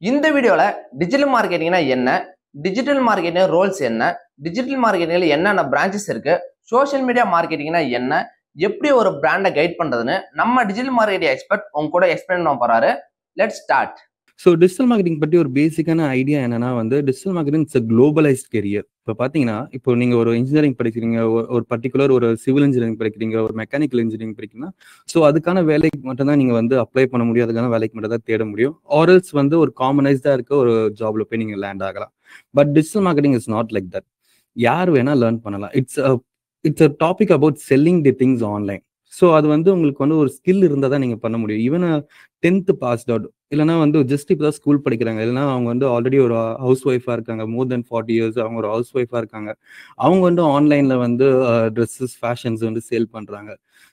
இந்த வீடியோல டிஜிட்டல் மார்க்கெட்டிங்னா என்ன, டிஜிட்டல் மார்க்கெட்டிங் ரோல்ஸ் என்ன, டிஜிட்டல் மார்க்கெட்டிங்ல என்னென்ன பிரான்ச்சஸ் இருக்கு, சோஷியல் மீடியா மார்க்கெட்டிங்னா என்ன, எப்படி ஒரு பிராண்டை கைட் பண்றதுன்னு நம்ம டிஜிட்டல் மார்க்கெட்டிங் எக்ஸ்பர்ட் உங்க கூட எக்ஸ்பிளைன் பண்ண போறாரு. Let's start. So digital marketing பற்றி ஒரு பேசிக்கான ஐடியா என்னன்னா digital marketing it's globalised career. இப்போ பார்த்தீங்கன்னா, இப்போ நீங்கள் ஒரு இன்ஜினியரிங் படிக்கிறீங்க, ஒரு பர்டிகுலர் ஒரு சிவில் இன்ஜினியரிங் படிக்கிறீங்க, ஒரு மெக்கானிக்கல் இன்ஜினியரிங் படிக்கிறீங்கன்னா, ஸோ அதுக்கான வேலைக்கு மட்டும் தான் நீங்கள் அப்ளை பண்ண முடியும், அதுக்கான வேலைக்கு மட்டும் தான் தேட முடியும். ஆர்எல்ஸ் ஒரு காமனைஸ்டாக இருக்க ஒரு ஜாப்ல போய் நீங்கள் லேண்ட் ஆகலாம். But digital marketing is not like that. யார் வேணா லேர்ன் பண்ணலாம். It's a topic about selling the things online. So அது உங்களுக்கு ஒரு ஸ்கில் இருந்தால் தான் நீங்கள் பண்ண முடியும். ஈவன் 10th பாஸ்ட் அவுட் இல்லைனா ஜஸ்ட் இப்போ தான் ஸ்கூல் படிக்கிறாங்க, இல்லைனா அவங்க ஆல்ரெடி ஒரு ஹவுஸ் ஒய்ஃபாக இருக்காங்க, மோர் தென் 40 years அவங்க ஒரு ஹவுஸ் ஒய்ஃபாக இருக்காங்க. அவங்க ஆன்லைனில் ட்ரெஸ்ஸஸ் ஃபேஷன்ஸ் சேல் பண்ணுறாங்க.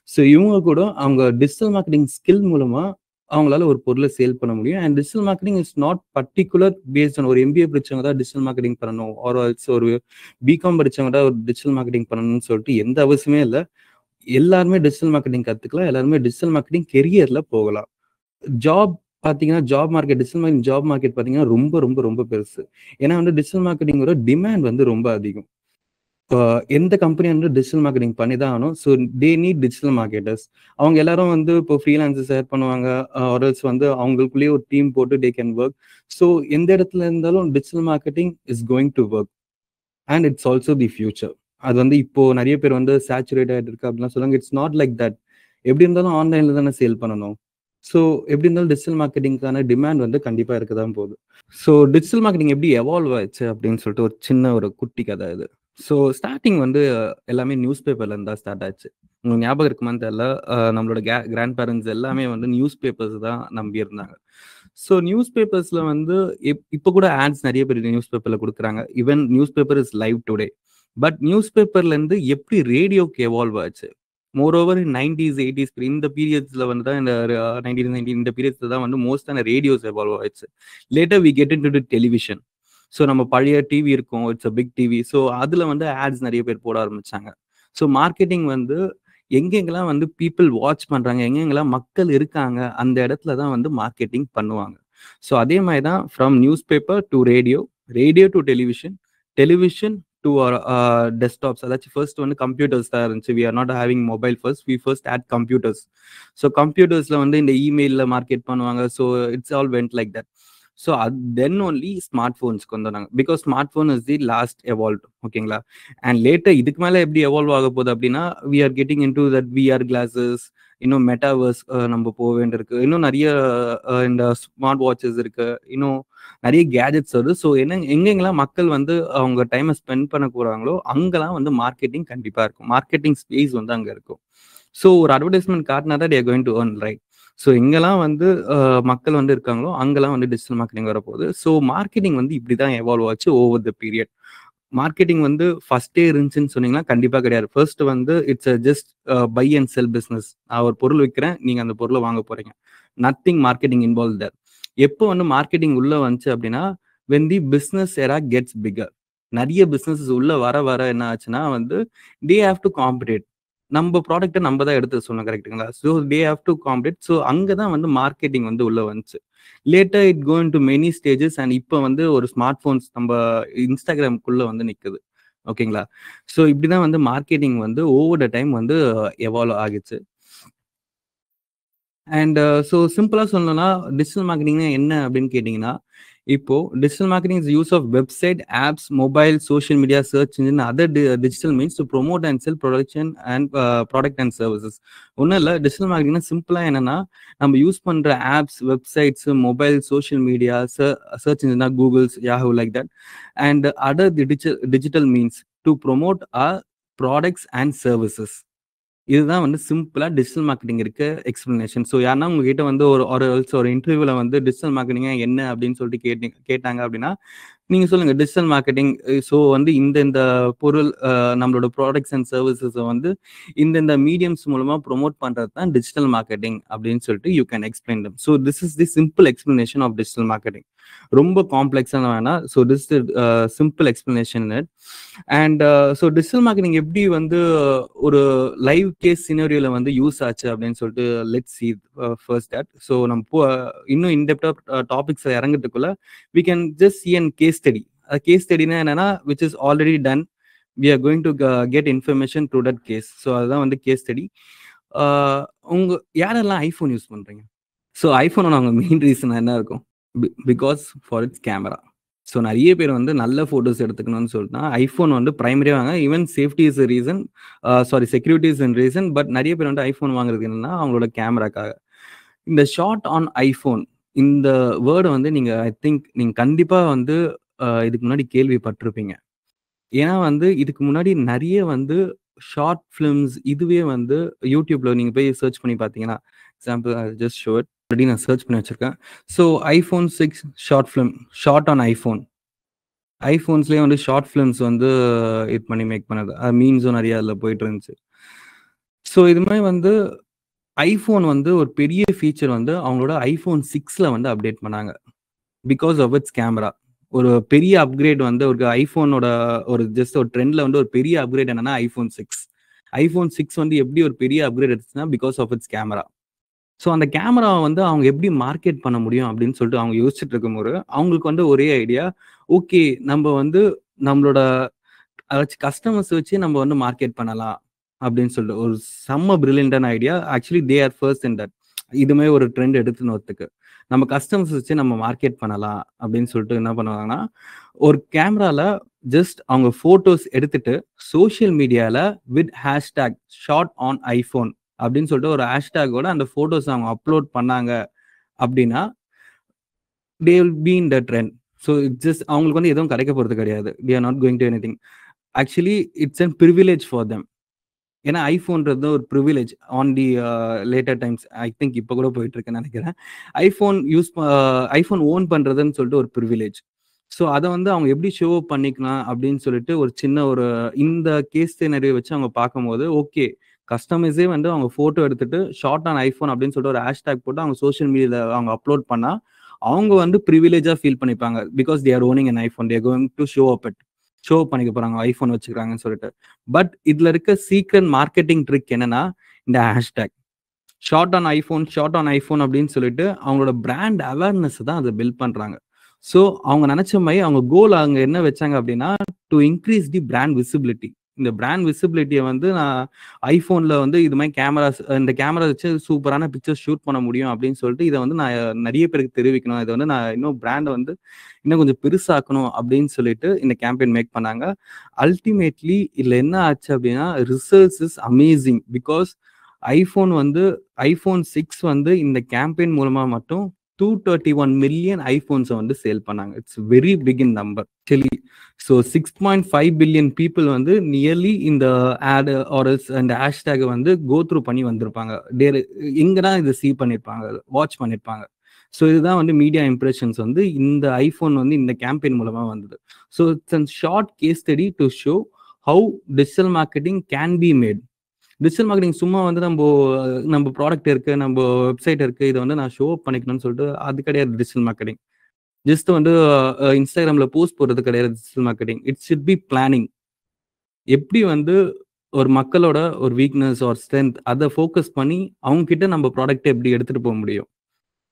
ஸோ இவங்க கூட அவங்க டிஜிட்டல் மார்க்கெட்டிங் ஸ்கில் மூலமாக அவங்களால ஒரு பொருளை சேல் பண்ண முடியும். And digital marketing is not particular based on ஒரு எம்பிஏ படிச்சவங்க தான் டிஜிட்டல் மார்க்கெட்டிங் பண்ணணும், ஒரு பிகாம் படிச்சவங்க தான் ஒரு டிஜிட்டல் மார்க்கெட்டிங் பண்ணணும்னு சொல்லிட்டு எந்த அவசியமே இல்லை. எல்லாருமே டிஜிட்டல் மார்க்கெட்டிங் கற்றுக்கலாம், எல்லாருமே டிஜிட்டல் மார்க்கெட்டிங் கெரியரில் போகலாம். ஜாப் பார்த்தீங்கன்னா, டிஜிட்டல் மார்க்கெட்டிங் ஜாப் மார்க்கெட் பார்த்தீங்கன்னா ரொம்ப ரொம்ப ரொம்ப பெருசு. ஏன்னா டிஜிட்டல் மார்க்கெட்டிங்கோட டிமாண்ட் ரொம்ப அதிகம். எந்த கம்பெனி டிஜிட்டல் மார்க்கெட்டிங் பண்ணி தான் ஆகணும். So they need digital marketers. அவங்க எல்லாரும் இப்போ ஃப்ரீலான்சர்ஸ் ஹையர் பண்ணுவாங்க, ஆர்எல்ஸ் அவங்களுக்குள்ளேயே ஒரு டீம் போட்டு தே கேன் ஒர்க். ஸோ எந்த இடத்துல இருந்தாலும் digital marketing is going to work and it's also the future. அது இப்போ நிறைய பேர் சேச்சுரேட் ஆகிட்டு இருக்கு அப்படிலாம் சொல்லுவாங்க. It's not like that. எப்படி இருந்தாலும் ஆன்லைன்ல தானே சேல் பண்ணணும். ஸோ எப்படி இருந்தாலும் டிஜிட்டல் மார்க்கெட்டிங்கான டிமாண்ட் கண்டிப்பாக இருக்க தான் போகுது. ஸோ டிஜிட்டல் மார்க்கெட்டிங் எப்படி எவால்வ் ஆயிடுச்சு அப்படின்னு சொல்லிட்டு ஒரு குட்டி கதை இது. ஸோ ஸ்டார்டிங் எல்லாமே நியூஸ் பேப்பர்ல இருந்தா ஸ்டார்ட் ஆச்சு. உங்களுக்கு ஞாபகம் இருக்குமான்னு தெரியல, நம்மளோட கிராண்ட் பேரண்ட்ஸ் எல்லாமே நியூஸ் பேப்பர்ஸ் தான் நம்பி இருந்தாங்க. ஸோ நியூஸ் பேப்பர்ஸ்ல இப்போ கூட ஆட்ஸ் நிறைய பேர் நியூஸ் பேப்பர்ல கொடுக்குறாங்க. Even news paper is live today. But news பேப்பர்ல இருந்து எப்படி ரேடியோக்கு எவால்வ் ஆச்சு, மோர் ஓவர் 90s 80s இந்த பீரியட்ஸ்ல தான் இந்த 1990 இந்த பீரியட்ஸ்ல தான் மோஸ்டான ரேடியோஸ் எவால்வ் ஆயிடுச்சு. Later we get into television. So நம்ம பழைய டிவி இருக்கும், it's a big TV. So அதுல ஆட்ஸ் நிறைய பேர் போட ஆரம்பிச்சாங்க. ஸோ மார்க்கெட்டிங் எங்கெங்கெல்லாம் பீப்புள் வாட்ச் பண்றாங்க, எங்கெங்கெல்லாம் மக்கள் இருக்காங்க, அந்த இடத்துல தான் மார்க்கெட்டிங் பண்ணுவாங்க. ஸோ அதே மாதிரி தான் from news paper to radio, radio to television, television to desktops. அதாச்சும் ஃபர்ஸ்ட் கம்ப்யூட்டர்ஸ் தான் இருந்துச்சு. We are not having mobile first, we first had computers. So கம்ப்யூட்டர்ஸ்ல இந்த இமெயிலில் மார்க்கெட் பண்ணுவாங்க. So it's all went like that. So then only smart ஃபோன்ஸ்க்கு வந்தாங்க. Because smart phone is the last evolve. ஓகேங்களா? And later இதுக்கு மேலே எப்படி எவால்வ் ஆக போகுது அப்படின்னா, we are getting in to that VR classes, இன்னும் மெட்டாவர்ஸ் நம்ம போக வேண்டியிருக்கு. இன்னும் நிறைய இந்த ஸ்மார்ட் வாட்சஸ் இருக்கு, இன்னும் நிறைய கேஜெட்ஸ் வருது. ஸோ எங்கெங்கெல்லாம் மக்கள் அவங்க டைமை ஸ்பெண்ட் பண்ண போறாங்களோ அங்கெல்லாம் மார்க்கெட்டிங் கண்டிப்பா இருக்கும். மார்க்கெட்டிங் ஸ்பேஸ் அங்கே இருக்கும். ஸோ ஒரு அட்வர்டைஸ்மெண்ட் காட்டினா தான் they are going to earn, right? So எங்கெல்லாம் மக்கள் இருக்காங்களோ அங்கெல்லாம் டிஜிட்டல் மார்க்கெட்டிங் வரப்போகுது. ஸோ மார்க்கெட்டிங் இப்படிதான் எவால்வ் ஆச்சு ஓவர் த பீரியட். மார்க்கெட்டிங் ஃபர்ஸ்டே இருந்துச்சுன்னு சொன்னீங்கன்னா கண்டிப்பா கிடையாது. First it's just buy and sell business. நான் ஒரு பொருள் விற்கிறேன், நீங்க அந்த பொருளை வாங்க போறீங்க. Nothing marketing involve there. எப்போ மார்க்கெட்டிங் உள்ள வந்துச்சு அப்படின்னா, when the business era gets bigger, நிறைய பிசினஸ் உள்ள வர வர என்ன ஆச்சுன்னா they have to compete. நம்ம ப்ராடக்ட்டை நம்ம தான் எடுத்து சொன்னோம், கரெக்டுங்களா? So they have to compete. So அங்கதான் மார்க்கெட்டிங் உள்ள வந்துச்சு. Later it go into many stages. And இப்போ ஒரு ஸ்மார்ட் போன்ஸ் நம்ம இன்ஸ்டாகிராமுக்குள்ள நிக்குது. ஓகேங்களா? ஸோ இப்படிதான் marketing over the time evolve ஆகிச்சு. அண்ட் ஸோ சிம்பிளா சொல்லணும்னா டிஜிட்டல் மார்க்கெட்டிங்னா என்ன அப்படின்னு கேட்டீங்கன்னா, இப்போ digital marketing is use of website, apps, mobile, social media, search engine, other digital means to promote and sell production and product and services. ஒன்றும் இல்லை, டிஜிட்டல் மார்க்கெட்டிங்னா சிம்பிளா என்னன்னா, நம்ம யூஸ் பண்ற apps, websites, mobile, social media, search இன்ஜினா Googles, Yahoo, like that, and other digital means to promote R products and services. இதுதான் சிம்பிளா டிஜிட்டல் மார்க்கெட்டிங் இருக்க எக்ஸ்பிளனேஷன். ஸோ யாருன்னா உங்ககிட்ட ஒரு இன்டர்வியூல டிஜிட்டல் மார்க்கெட்டிங் என்ன அப்படின்னு சொல்லிட்டு கேட்டாங்க அப்படின்னா, நீங்க சொல்லுங்க டிஜிட்டல் மார்க்கெட்டிங். ஸோ வந்து இந்த பொருள் நம்மளோட ப்ராடக்ட்ஸ் அண்ட் சர்வீசஸை வந்து இந்த மீடியம்ஸ் மூலமா ப்ரொமோட் பண்றது தான் டிஜிட்டல் மார்க்கெட்டிங் அப்படின்னு சொல்லிட்டு you can explain them. So this is the simple explanation of digital marketing. ரொம்ப காம்ப்ளெக்ஸான வேணாம். So this simple explanation it. And so digital marketing எப்படி வந்து ஒரு லைவ் கேஸ் சினரியோல வந்து யூஸ் ஆச்சு அப்படின்னு சொல்லிட்டு let see first that. So நம்ம இன்னும் இன்டெப்டா topics இறங்குறதுக்குள்ள we can just see an case study. A case study na enna which is already done. We are going to get information through that case. So adha vandu case study. unga yaarella iPhone use பண்றீங்க? So iPhone on main reason என்ன இருக்கும்? Because for its camera. So நிறைய பேர் வந்து நல்ல photos எடுத்துக்கணும்னு சொல்லிட்டு iPhone வந்து ப்ரைமரியாக வாங்க. Even safety is reason, sorry security is reason. But நிறைய பேர் வந்து ஐஃபோன் வாங்குறது என்னன்னா அவங்களோட கேமராக்காக. இந்த ஷார்ட் ஆன் ஐஃபோன் இந்த வேர்டை வந்து நீங்க ஐ திங்க் நீங்க கண்டிப்பா வந்து இதுக்கு முன்னாடி கேள்விப்பட்டிருப்பீங்க. ஏன்னா வந்து இதுக்கு முன்னாடி நிறைய வந்து ஷார்ட் ஃபிலிம்ஸ் இதுவே வந்து யூடியூப்ல நீங்க போய் சர்ச் பண்ணி பார்த்தீங்கன்னா, example just show it. Already நான் சர்ச் பண்ணி வச்சிருக்கேன். So iPhone 6 short film, shot on iPhone. ஐஃபோன்ஸ்லேயே வந்து ஷார்ட் ஃபிலிம்ஸ் வந்து இது பண்ணி மேக் பண்ணது, மீம்ஸும் நிறைய அதில் போயிட்டு இருந்துச்சு. ஸோ இது மாதிரி வந்து ஐஃபோன் வந்து ஒரு பெரிய ஃபீச்சர் வந்து அவங்களோட iPhone 6ல வந்து அப்டேட் பண்ணாங்க. Because of it's camera. ஒரு பெரிய அப்கிரேட் வந்து ஒரு ஐஃபோனோட ஒரு ஜஸ்ட் ஒரு ட்ரெண்ட்ல வந்து ஒரு பெரிய அப்கிரேட் என்னன்னா iPhone 6. iPhone 6 வந்து எப்படி ஒரு பெரிய அப்கிரேட் எடுத்துச்சுன்னா because of it's camera. So அந்த கேமராவை வந்து அவங்க எப்படி மார்க்கெட் பண்ண முடியும் அப்படின்னு சொல்லிட்டு அவங்க யோசிச்சுட்டு இருக்கும்போது அவங்களுக்கு வந்து ஒரே ஐடியா, ஓகே நம்ம வந்து நம்மளோட கஸ்டமர்ஸ் வச்சு நம்ம வந்து மார்க்கெட் பண்ணலாம் அப்படின்னு சொல்லிட்டு ஒரு செம்ம பிரில்லியன்டான idea. Actually they are first in that. இதுமே ஒரு ட்ரெண்ட் எடுத்துன்னு வரத்துக்கு நம்ம கஸ்டமர்ஸ் வச்சு நம்ம மார்க்கெட் பண்ணலாம் அப்படின்னு சொல்லிட்டு என்ன பண்ணுவாங்கன்னா, ஒரு கேமரால ஜஸ்ட் அவங்க போட்டோஸ் எடுத்துட்டு சோஷியல் மீடியால with hashtag short on iPhone அப்படின்னு சொல்லிட்டு ஒரு ஹேஷ்டேக்கோட அந்த போட்டோஸ் அவங்க அப்லோட் பண்ணாங்க அப்படின்னா they will be in the trend. So it's just அவங்களுக்கு வந்து எதுவும் கிடைக்க போறது கிடையாது. they are not going to anything. Actually it's a privilege for them. ஏன்னா ஐஃபோன்றது ஒரு privilege on the later times. I think இப்போ கூட போயிட்டு இருக்குன்னு நினைக்கிறேன். ஐஃபோன் ஓன் பண்றதுன்னு சொல்லிட்டு ஒரு ப்ரிவிலேஜ். ஸோ அதை வந்து அவங்க எப்படி ஷோ அப் பண்ணிக்கலாம் அப்படின்னு சொல்லிட்டு ஒரு சின்ன ஒரு இந்த கேஸ் நிறைய வச்சு அவங்க பார்க்கும்போது ஓகே கஸ்டமர்ஸே வந்து அவங்க ஃபோட்டோ எடுத்துட்டு ஷார்ட் ஆன் ஐஃபோன் அப்படின்னு சொல்லிட்டு ஒரு ஹேஷ்டேக் போட்டு அவங்க சோஷியல் மீடியாவில் அவங்க அப்லோட் பண்ணா அவங்க வந்து ப்ரிவிலேஜாக ஃபீல் பண்ணிப்பாங்க. Because they are owning an iPhone, they are going to show up it, show பண்ணிக்க போறாங்க ஐஃபோன் வச்சுக்கிறாங்கன்னு சொல்லிட்டு. பட் இதுல இருக்க சீக்ரெட் மார்க்கெட்டிங் ட்ரிக் என்னன்னா இந்த hashtag short on iPhone, short on iPhone அப்படின்னு சொல்லிட்டு அவங்களோட பிராண்ட் அவேர்னஸ் தான் அதை பில்ட் பண்றாங்க. ஸோ அவங்க நினைச்ச மாதிரி அவங்க கோல் அங்கே என்ன வச்சாங்க அப்படின்னா to increase the brand visibility. இந்த பிராண்ட் விசிபிலிட்டியை வந்து நான் ஐஃபோனில் வந்து இது மாதிரி கேமராஸ், இந்த கேமரா வச்சு சூப்பரான பிக்சர்ஸ் ஷூட் பண்ண முடியும் அப்படின்னு சொல்லிட்டு இதை வந்து நான் நிறைய பேருக்கு தெரிவிக்கணும், இதை வந்து நான் இன்னும் பிராண்டை வந்து இன்னும் கொஞ்சம் பெருசாக்கணும் அப்படின்னு சொல்லிட்டு இந்த கேம்பெயின் மேக் பண்ணாங்க. அல்டிமேட்லி இதில் என்ன ஆச்சு அப்படின்னா results is amazing. Because iPhone 6 வந்து இந்த கேம்பெயின் மூலமாக மட்டும் 231 மில்லியன் ஐஃபோன்ஸை வந்து சேல் பண்ணாங்க. It's very big in number actually. So 6.5 billion people வந்து நியர்லி இந்த ஆட் ஆர்எஸ் அந்த ஹேஷ்டேகை வந்து கோ த்ரூ பண்ணி வந்திருப்பாங்க. எங்கதான் இதை சீ பண்ணியிருப்பாங்க, வாட்ச் பண்ணியிருப்பாங்க. ஸோ இதுதான் வந்து மீடியா இம்ப்ரெஷன்ஸ் வந்து இந்த ஐஃபோன் வந்து இந்த கேம்பெயின் மூலமாக வந்தது. So it's a short case study to show how digital marketing can be made. Digital marketing சும்மா வந்து நம்ம ப்ராடக்ட் இருக்கு, நம்ம வெப்சைட் இருக்கு, இதை வந்து நான் ஷோ அப் பண்ணிக்கணும்னு சொல்லிட்டு அது கிடையாது டிஜிட்டல் மார்க்கெட்டிங். ஜஸ்ட் வந்து இன்ஸ்டாகிராம்ல போஸ்ட் போடுறது கிடையாது digital marketing. It should be planning. எப்படி வந்து ஒரு மக்களோட ஒரு வீக்னஸ் ஆர் ஸ்ட்ரென்த் அதை ஃபோக்கஸ் பண்ணி அவங்க கிட்ட நம்ம ப்ராடக்ட்டை எப்படி எடுத்துட்டு போக முடியும்.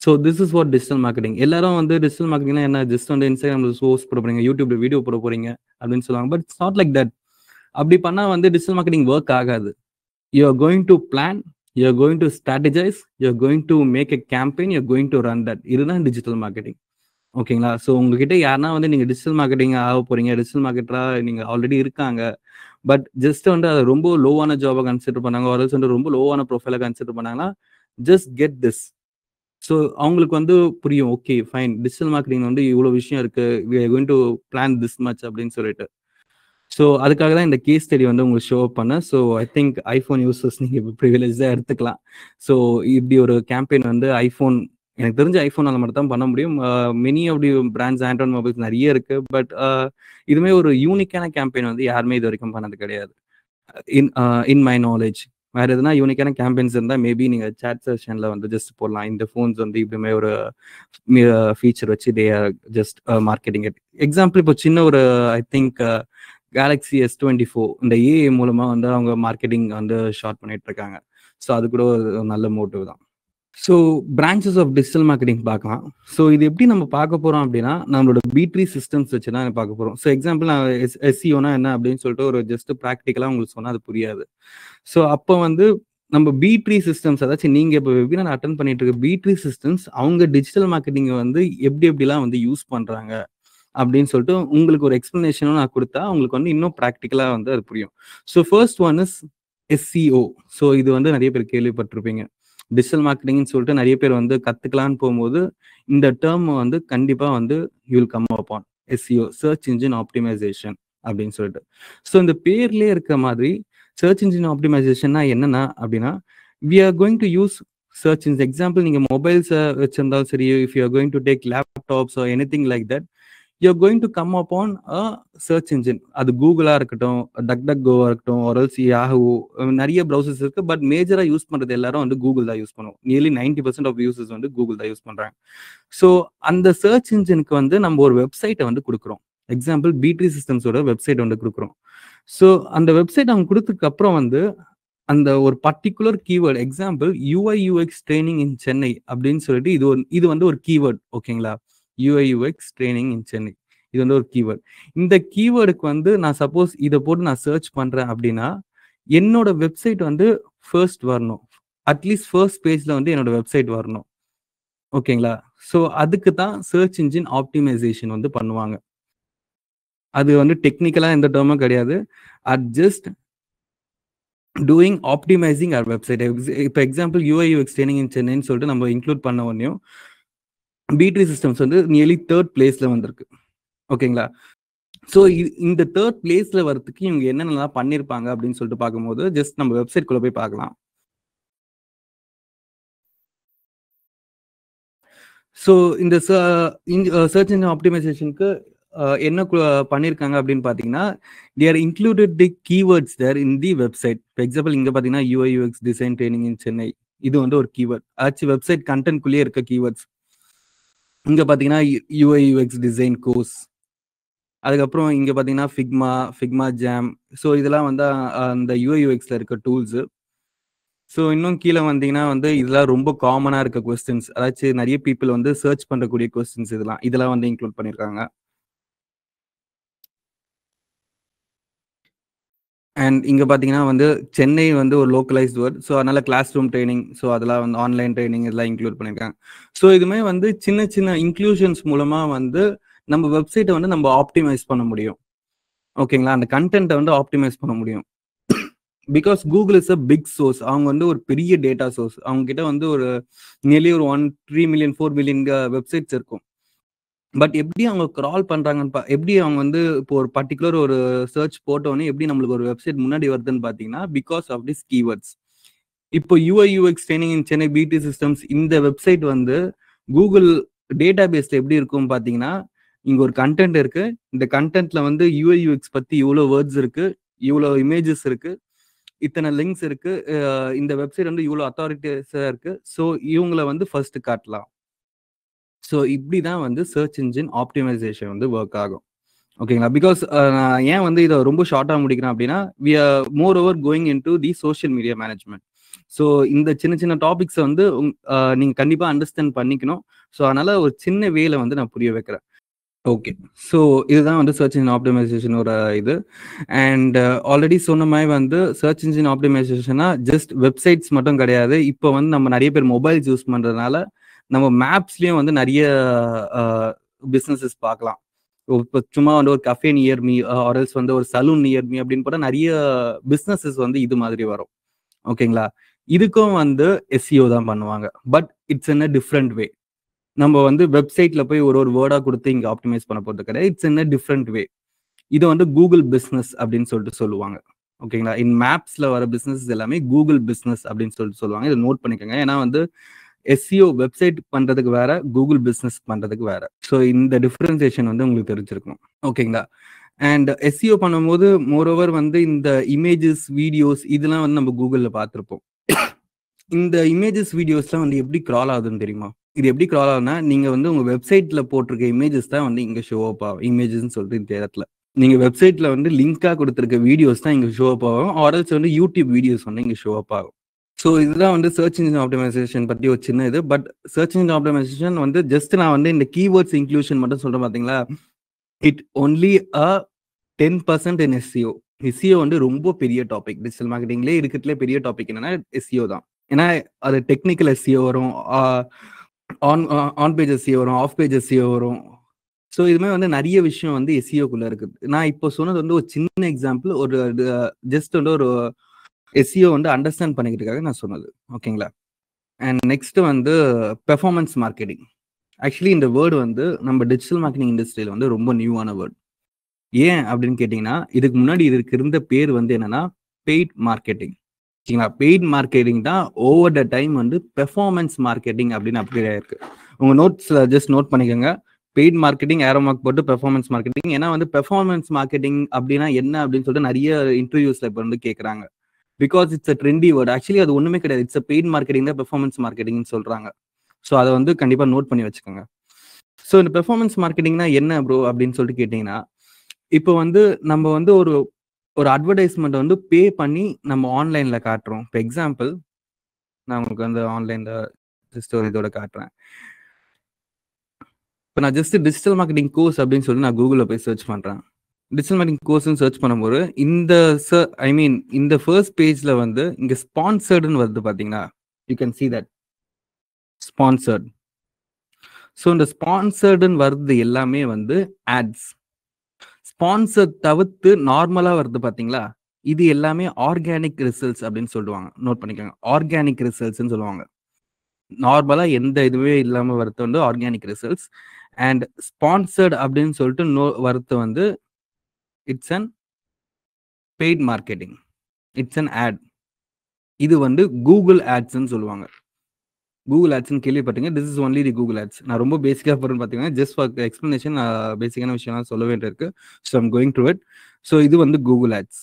So this is what digital marketing. எல்லாரும் வந்து டிஜிட்டல் மார்க்கெட்டிங்னா என்ன, ஜஸ்ட் வந்து இன்ஸ்டாகிராம்ல போஸ்ட் போட போறீங்க, யூடியூப்ல வீடியோ போட போறீங்க அப்படின்னு சொல்லுவாங்க. But it's not like that. அப்படி பண்ணா வந்து டிஜிட்டல் மார்க்கெட்டிங் ஒர்க் ஆகாது. You are going to plan, you are going to strategize, you are going to make a campaign, you are going to run that. இதுதான் digital marketing. ஓகேங்களா? So உங்ககிட்ட யாருன்னா வந்து நீங்க டிஜிட்டல் மார்க்கெட்டிங் ஆக போறீங்க, digital மார்க்கெட்டரா நீங்க ஆல்ரெடி இருக்காங்க, பட் ஜஸ்ட் வந்து அதை ரொம்ப லோவான ஜாபை கன்சிடர் பண்ணாங்க, ஒரு வந்து ரொம்ப லோவான ப்ரொஃபைலை கன்சிடர் பண்ணாங்கன்னா ஜஸ்ட் கெட் திஸ். ஸோ அவங்களுக்கு வந்து புரியும், ஓகே ஃபைன் டிஜிட்டல் மார்க்கெட்டிங் வந்து இவ்வளோ விஷயம் இருக்கு, we are going to plan this much அப்படின்னு சொல்லிட்டு. ஸோ அதுக்காக தான் இந்த கேஸ் ஸ்டடி வந்து உங்களுக்கு ஷோ அப் பண்ணேன். So I think iPhone users நீங்கள் இப்போ ப்ரிவிலேஜாக எடுத்துக்கலாம். ஸோ இப்படி ஒரு கேம்பெயின் வந்து ஐஃபோன் எனக்கு தெரிஞ்ச ஐஃபோனால மட்டும் தான் பண்ண முடியும். Many of the brands android mobiles நிறைய இருக்கு. பட் இதுமே ஒரு யூனிக்கான கேம்பெயின் வந்து யாருமே இது வரைக்கும் பண்ணது கிடையாது. In my knowledge. வேற எதுனா யூனிக்கான கேம்பெயின்ஸ் இருந்தால் மேபி நீங்கள் சேட் செஷனில் வந்து ஜஸ்ட் போடலாம். இந்த ஃபோன்ஸ் வந்து இப்படிமே ஒரு ஃபீச்சர் வச்சு they are just marketing it. Example இப்போ சின்ன ஒரு ஐ திங்க் கேலக்ஸி S24 இந்த ஏஐ மூலமாக வந்து அவங்க மார்க்கெட்டிங் வந்து ஷார்ட் பண்ணிட்டு இருக்காங்க. ஸோ அது கூட ஒரு நல்ல மோட்டிவ் தான். So branches of digital marketing பார்க்கலாம். ஸோ இது எப்படி நம்ம பார்க்க போகிறோம் அப்படின்னா நம்மளோட B3 சிஸ்டம்ஸ் வச்சு தான் பார்க்க போகிறோம். ஸோ எக்ஸாம்பிள் நான் SEOனா என்ன அப்படின்னு சொல்லிட்டு ஒரு ஜஸ்ட் ப்ராக்டிக்கலாக உங்களுக்கு சொன்னால் அது புரியாது. ஸோ அப்போ வந்து நம்ம B3 சிஸ்டம்ஸ், அதாச்சும் நீங்கள் இப்போ வெபினார் அட்டன் பண்ணிட்டு இருக்க B3 சிஸ்டம்ஸ் அவங்க டிஜிட்டல் மார்க்கெட்டிங்கை வந்து எப்படிலாம் வந்து யூஸ் பண்ணுறாங்க அப்படின்னு சொல்லிட்டு உங்களுக்கு ஒரு எக்ஸ்பிளனேஷனும் நான் கொடுத்தா உங்களுக்கு வந்து இன்னும் ப்ராக்டிக்கலாக வந்து அது புரியும். So first one is SEO. So இது வந்து நிறைய பேர் கேள்விப்பட்டிருப்பீங்க. டிஜிட்டல் மார்க்கெட்டிங்னு சொல்லிட்டு நிறைய பேர் வந்து கற்றுக்கலான்னு போகும்போது இந்த டேர்ம் வந்து கண்டிப்பாக வந்து you will come upon SEO, search engine optimisation அப்படின்னு சொல்லிட்டு. ஸோ இந்த பேர்லேயே இருக்க மாதிரி சர்ச் இன்ஜின் ஆப்டிமைசேஷன்னா என்னன்னா அப்படின்னா we are going to use search engine. Example நீங்கள் மொபைல்ஸை வச்சிருந்தாலும் சரி, if you are going to take laptops or anything like that, you're going to come upon a search engine. அது கூகுளா இருக்கட்டும், DuckDuckGoவா இருக்கட்டும், or else Yahoo, நிறைய ப்ரௌசர்ஸ் இருக்கு. But மேஜரா use பண்றது எல்லாரும் வந்து கூகுள் தான் யூஸ் பண்ணுவோம். நியர்லி 90% ஆஃப் யூசர்ஸ் வந்து கூகுள் தான் யூஸ் பண்றாங்க. ஸோ அந்த சர்ச் இன்ஜினுக்கு வந்து நம்ம ஒரு வெப்சைட்டை வந்து கொடுக்குறோம். எக்ஸாம்பிள் B3 சிஸ்டம்ஸோட வெப்சைட் வந்து கொடுக்குறோம். ஸோ அந்த வெப்சைட் அவங்க கொடுத்ததுக்கு அப்புறம் வந்து அந்த ஒரு particular keyword, example UI/UX training இன் சென்னை அப்படின்னு சொல்லிட்டு இது வந்து ஒரு கீவேர்டு. ஓகேங்களா? UI/UX ட்ரைனிங் இன் சென்னை, இது வந்து ஒரு கீவேர்டு. இந்த கீவேர்டுக்கு வந்து நான் சப்போஸ் இதை போட்டு நான் சர்ச் பண்றேன் அப்படின்னா என்னோட வெப்சைட் வந்து ஃபர்ஸ்ட் வரணும். அட்லீஸ்ட் ஃபர்ஸ்ட் பேஜ்ல வந்து என்னோட வெப்சைட் வரணும். ஓகேங்களா? ஸோ அதுக்கு தான் சர்ச் இன்ஜின் ஆப்டிமைசேஷன் வந்து பண்ணுவாங்க. அது வந்து டெக்னிக்கலா எந்த டேர்மும் கிடையாது. Just doing optimising our website. இப்போ எக்ஸாம்பிள் UI/UX ட்ரைனிங் இன் சென்னைன்னு சொல்லிட்டு நம்ம இன்க்ளூட் பண்ண உடனே B3 சிஸ்டம்ஸ் வந்து நியர்லி 3rd பிளேஸ்ல வந்திருக்கு. ஓகேங்களா? ஸோ இந்த 3rd பிளேஸ்ல வரதுக்கு இவங்க என்னென்னலாம் பண்ணியிருப்பாங்க அப்படின்னு சொல்லிட்டு பார்க்கும்போது ஜஸ்ட் நம்ம வெப்சைட் குள்ள போய் பார்க்கலாம். ஸோ இந்த சர்ச் இன்ஜின் ஆப்டிமைசேஷனுக்கு என்ன பண்ணியிருக்காங்க அப்படின்னு பார்த்தீங்கன்னா they are included the keywords there in the website. இப்போ எக்ஸாம்பிள் இங்கே பார்த்தீங்கன்னா UI/UX டிசைன் ட்ரைனிங் இன் சென்னை, இது வந்து ஒரு கீவேர்ட். ஆச்சு வெப்சைட் கண்டென்ட்குள்ளேயே இருக்க கீவேர்ட்ஸ். இங்க பாத்தீங்கன்னா UI/UX டிசைன் கோர்ஸ், அதுக்கப்புறம் இங்க பாத்தீங்கன்னா ஃபிக்மா ஜாம். ஸோ இதெல்லாம் வந்து அந்த UI/UXல இருக்க டூல்ஸ். ஸோ இன்னும் கீழே வந்தீங்கன்னா வந்து இதெல்லாம் ரொம்ப காமனா இருக்க கொஸ்டின்ஸ், அதாச்சும் நிறைய பீப்புள் வந்து சர்ச் பண்றக்கூடிய கொஸ்டின்ஸ், இதெல்லாம் வந்து இன்க்ளூட் பண்ணியிருக்காங்க. அண்ட் இங்க பாத்தீங்கன்னா வந்து சென்னை வந்து ஒரு லோக்கலைஸ்ட் வேர்ட். ஸோ அதனால கிளாஸ் ரூம் ட்ரைனிங், ஸோ அதெல்லாம் வந்து ஆன்லைன் ட்ரைனிங் இதெல்லாம் இன்க்ளூட் பண்ணியிருக்காங்க. ஸோ இதுமே வந்து சின்ன சின்ன இன்க்ளூஷன்ஸ் மூலமா வந்து நம்ம வெப்சைட்டை வந்து நம்ம ஆப்டிமைஸ் பண்ண முடியும். ஓகேங்களா? அந்த கண்டென்ட்டை வந்து ஆப்டிமைஸ் பண்ண முடியும். Because Google is a big source. அவங்க வந்து ஒரு பெரிய டேட்டா சோர்ஸ். அவங்க கிட்ட வந்து ஒரு நியர்லி ஒரு 3 மில்லியன் 4 மில்லியன் வெப்சைட்ஸ் இருக்கும். பட் எப்படி அவங்க கிரால் பண்றாங்கன்னு எப்படி அவங்க வந்து இப்போ ஒரு பர்டிகுலர் ஒரு சர்ச் போட்டோன்னே எப்படி நம்மளுக்கு ஒரு வெப்சைட் முன்னாடி வருதுன்னு பாத்தீங்கன்னா பிகாஸ் ஆஃப் திஸ் கீவேர்ட்ஸ். இப்போ UI/UX ட்ரைனிங் இன் சென்னை B3 சிஸ்டம்ஸ் இந்த வெப்சைட் வந்து கூகுள் டேட்டா பேஸ்ல எப்படி இருக்கும் பாத்தீங்கன்னா இங்க ஒரு கண்டென்ட் இருக்கு. இந்த கண்டென்ட்ல வந்து UI/UX பத்தி இவ்வளவு வேர்ட்ஸ் இருக்கு, இவ்வளவு இமேஜஸ் இருக்கு, இத்தனை லிங்க்ஸ் இருக்கு, இந்த வெப்சைட் வந்து இவ்வளவு அத்தாரிட்டிஸா இருக்கு. ஸோ இவங்களை வந்து ஃபர்ஸ்ட் காட்டலாம். ஸோ இப்படிதான் வந்து சர்ச் இன்ஜின் ஆப்டிமைசேஷன் வந்து ஒர்க் ஆகும். ஓகேங்களா? பிகாஸ் நான் ஏன் வந்து இதை ரொம்ப ஷார்ட்டாக முடிக்கிறேன் அப்படின்னா we are moreover going into the social media management. So இந்த சின்ன சின்ன டாபிக்ஸை வந்து நீங்கள் கண்டிப்பாக அண்டர்ஸ்டாண்ட் பண்ணிக்கணும். ஸோ அதனால ஒரு சின்ன வேலை வந்து நான் புரிய வைக்கிறேன். ஓகே, ஸோ இதுதான் வந்து சர்ச் இன்ஜின் ஆப்டிமைசேஷனோட இது. அண்ட் ஆல்ரெடி சொன்ன மாதிரி வந்து சர்ச் இன்ஜின் ஆப்டிமைசேஷனா ஜஸ்ட் வெப்சைட்ஸ் மட்டும் கிடையாது. இப்போ வந்து நம்ம நிறைய பேர் மொபைல்ஸ் யூஸ் பண்ணுறதுனால நம்ம மேப்ஸ்லேயும் வந்து நிறைய பிஸ்னஸஸ் பார்க்கலாம். இப்போ சும்மா வந்து ஒரு கஃபே நியர் மீ ஆர்எல்ஸ் வந்து ஒரு சலூன் நியர் மீ அப்படின்னு போட்டால் நிறைய பிஸ்னஸஸ் வந்து இது மாதிரி வரும். ஓகேங்களா? இதுக்கும் வந்து SEO தான் பண்ணுவாங்க. But it's in a different way. நம்ம வந்து வெப்சைட்ல போய் ஒரு வேர்டா கொடுத்து இங்க ஆப்டிமைஸ் பண்ண போறது கிடையாது. It's in a different way. இது வந்து கூகுள் பிஸ்னஸ் அப்படின்னு சொல்லிட்டு சொல்லுவாங்க. ஓகேங்களா? இன் மேப்ஸ்ல வர பிஸ்னஸ் எல்லாமே கூகுள் பிஸ்னஸ் அப்படின்னு சொல்லிட்டு சொல்லுவாங்க. இதை நோட் பண்ணிக்கோங்க. ஏன்னா வந்து எஸ்சிஓ வெப்சைட் பண்றதுக்கு வேற, கூகுள் பிசினஸ் பண்றதுக்கு வேற. ஸோ இந்த டிஃபரன்சியேஷன் வந்து உங்களுக்கு தெரிஞ்சிருக்கணும். ஓகேங்களா? அண்ட் எஸ்சிஓ பண்ணும்போது மோரோவர் வந்து இந்த இமேஜஸ், வீடியோஸ் இதெல்லாம் வந்து நம்ம கூகுள்ல பார்த்துருப்போம். இந்த இமேஜஸ், வீடியோஸ்லாம் வந்து எப்படி கிரால் ஆகுதுன்னு தெரியுமா? இது எப்படி கிரால் ஆகுதுன்னா, நீங்க வந்து உங்க வெப்சைட்ல போட்டிருக்க இமேஜஸ் தான் வந்து இங்க ஷோ அப் ஆகும். இமேஜஸ்ன்னு சொல்லிட்டு இந்த இடத்துல நீங்க வெப்சைட்ல வந்து லிங்கா கொடுத்திருக்க வீடியோஸ் தான் இங்க ஷோ அப் ஆகும். ஆர்எல்ஸ் வந்து யூடியூப் வீடியோஸ் வந்து இங்க ஷோ அப் ஆகும். ஸோ இதுதான் வந்து சர்ச் இன்ஜின் ஆப்டிமைசேஷன் பத்தி ஒரு சின்ன இது. பட் சர்ச் இன்ஜின் ஆப்டிமைசேஷன் வந்து ஜஸ்ட் நான் வந்து இந்த கீவேர்ட்ஸ் இன்க்ளூஷன் மட்டும் சொல்றேன் பாத்தீங்களா? It only a 10% in SEO. SEO வந்து ரொம்ப பெரிய டாபிக். டிஜிட்டல் மார்க்கெட்டிங்லேயே இருக்கிறதுலே பெரிய டாபிக் என்னன்னா எஸ்சிஓ தான். ஏன்னா அது டெக்னிக்கல் எஸ்சிஓ வரும், ஆன் பேஜ் எஸ்சிஓ வரும், ஆஃப் பேஜ் எஸ்சிஓ வரும். ஸோ இதுமே வந்து நிறைய விஷயம் வந்து எஸ்சிஓக்குள்ள இருக்குது. நான் இப்போ சொன்னது வந்து ஒரு சின்ன எக்ஸாம்பிள், ஒரு ஜஸ்ட் வந்து ஒரு எஸ்சிஓ வந்து அண்டர்ஸ்டாண்ட் பண்ணிக்கிறதுக்காக நான் சொன்னது. ஓகேங்களா? அண்ட் நெக்ஸ்ட் வந்து பெர்ஃபார்மன்ஸ் மார்க்கெட்டிங். ஆக்சுவலி இந்த வேர்டு வந்து நம்ம டிஜிட்டல் மார்க்கெட்டிங் இண்டஸ்ட்ரியில வந்து ரொம்ப நியூவான வேர்டு. ஏன் அப்படின்னு கேட்டீங்கன்னா, இதுக்கு முன்னாடி இதுக்கு இருந்த பேர் வந்து என்னன்னா பெய்ட் மார்க்கெட்டிங். ஓகேங்களா? பெய்ட் மார்க்கெட்டிங் தான் ஓவர் த டைம் வந்து பெர்ஃபார்மன்ஸ் மார்க்கெட்டிங் அப்படின்னு அப்கிரேட் ஆயிருக்கு. உங்க நோட்ஸ்ல ஜஸ்ட் நோட் பண்ணிக்கோங்க. பெய்ட் மார்க்கெட்டிங் ஏரோ மார்க் போட்டு பெர்ஃபார்மன்ஸ் மார்க்கெட்டிங். ஏன்னா வந்து பெர்ஃபார்மன்ஸ் மார்க்கெட்டிங் அப்படின்னா என்ன அப்படின்னு சொல்லிட்டு நிறைய இன்டர்வியூஸ்ல இப்போ வந்து கேட்குறாங்க. Because it's a trendy word. Actually அது ஒண்ணுமே கிடையாது. இட்ஸ் அ பெய்ட் மார்க்கெட்டிங் தான் பெர்ஃபார்மன்ஸ் மார்க்கெட்டிங்னு சொல்றாங்க. ஸோ அதை வந்து கண்டிப்பா நோட் பண்ணி வச்சுக்கோங்க. ஸோ இந்த பெர்ஃபார்மன்ஸ் மார்க்கெட்டிங்னா என்ன ப்ரோ அப்படின்னு சொல்லிட்டு கேட்டீங்கன்னா, இப்போ வந்து நம்ம வந்து ஒரு அட்வர்டைஸ்மெண்ட் வந்து பே பண்ணி நம்ம ஆன்லைன்ல காட்டுறோம். இப்போ எக்ஸாம்பிள் நான் உங்களுக்கு வந்து ஆன்லைன்ல ஜஸ்ட் ஒரு இதோட காட்டுறேன். இப்போ நான் ஜஸ்ட் டிஜிட்டல் மார்க்கெட்டிங் கோர்ஸ் அப்படின்னு சொல்லி நான் கூகுளில் போய் சர்ச் பண்றேன். டிஜிட்டல் மார்க்கெட்டிங் கோர்ஸ்னு சர்ச் பண்ணும்போது இந்த ஃபர்ஸ்ட் பேஜ்ல வந்து இங்க ஸ்பான்சர்டுன்னு வருது பாத்தீங்களா? You can see that sponsored. So இந்த ஸ்பான்சர்டுன்னு வருது எல்லாமே வந்து ஆட்ஸ். ஸ்பான்சர் தவிர்த்து நார்மலா வருது பாத்தீங்களா? இது எல்லாமே ஆர்கானிக் ரிசல்ட்ஸ் அப்படின்னு சொல்லுவாங்க. நோட் பண்ணிக்கோங்க. ஆர்கானிக் ரிசல்ட்ஸ்ன்னு சொல்லுவாங்க. நார்மலா எந்த இதுவே இல்லாம வரது வந்து ஆர்கானிக் ரிசல்ட்ஸ். அண்ட் ஸ்பான்சர்ட் அப்படின்னு சொல்லிட்டு வரது வந்து it's an paid marketing. It's an ad. இது வந்து கூகுள் ஆட்ஸ்ன்னு சொல்லுவாங்க. கூகுள் ஆட்ஸ்ன்னு கேள்விப்பட்டீங்க. This is only the Google ads. நான் ரொம்ப பேசிக்காக போகிறேன்னு பார்த்தீங்கன்னா ஜஸ்ட் ஃபார் எக்ஸ்பிளனேஷன் பேசிக்கான விஷயம்லாம் சொல்ல வேண்டியிருக்கு. So I'm going to it. So இது வந்து கூகுள் ஆட்ஸ்.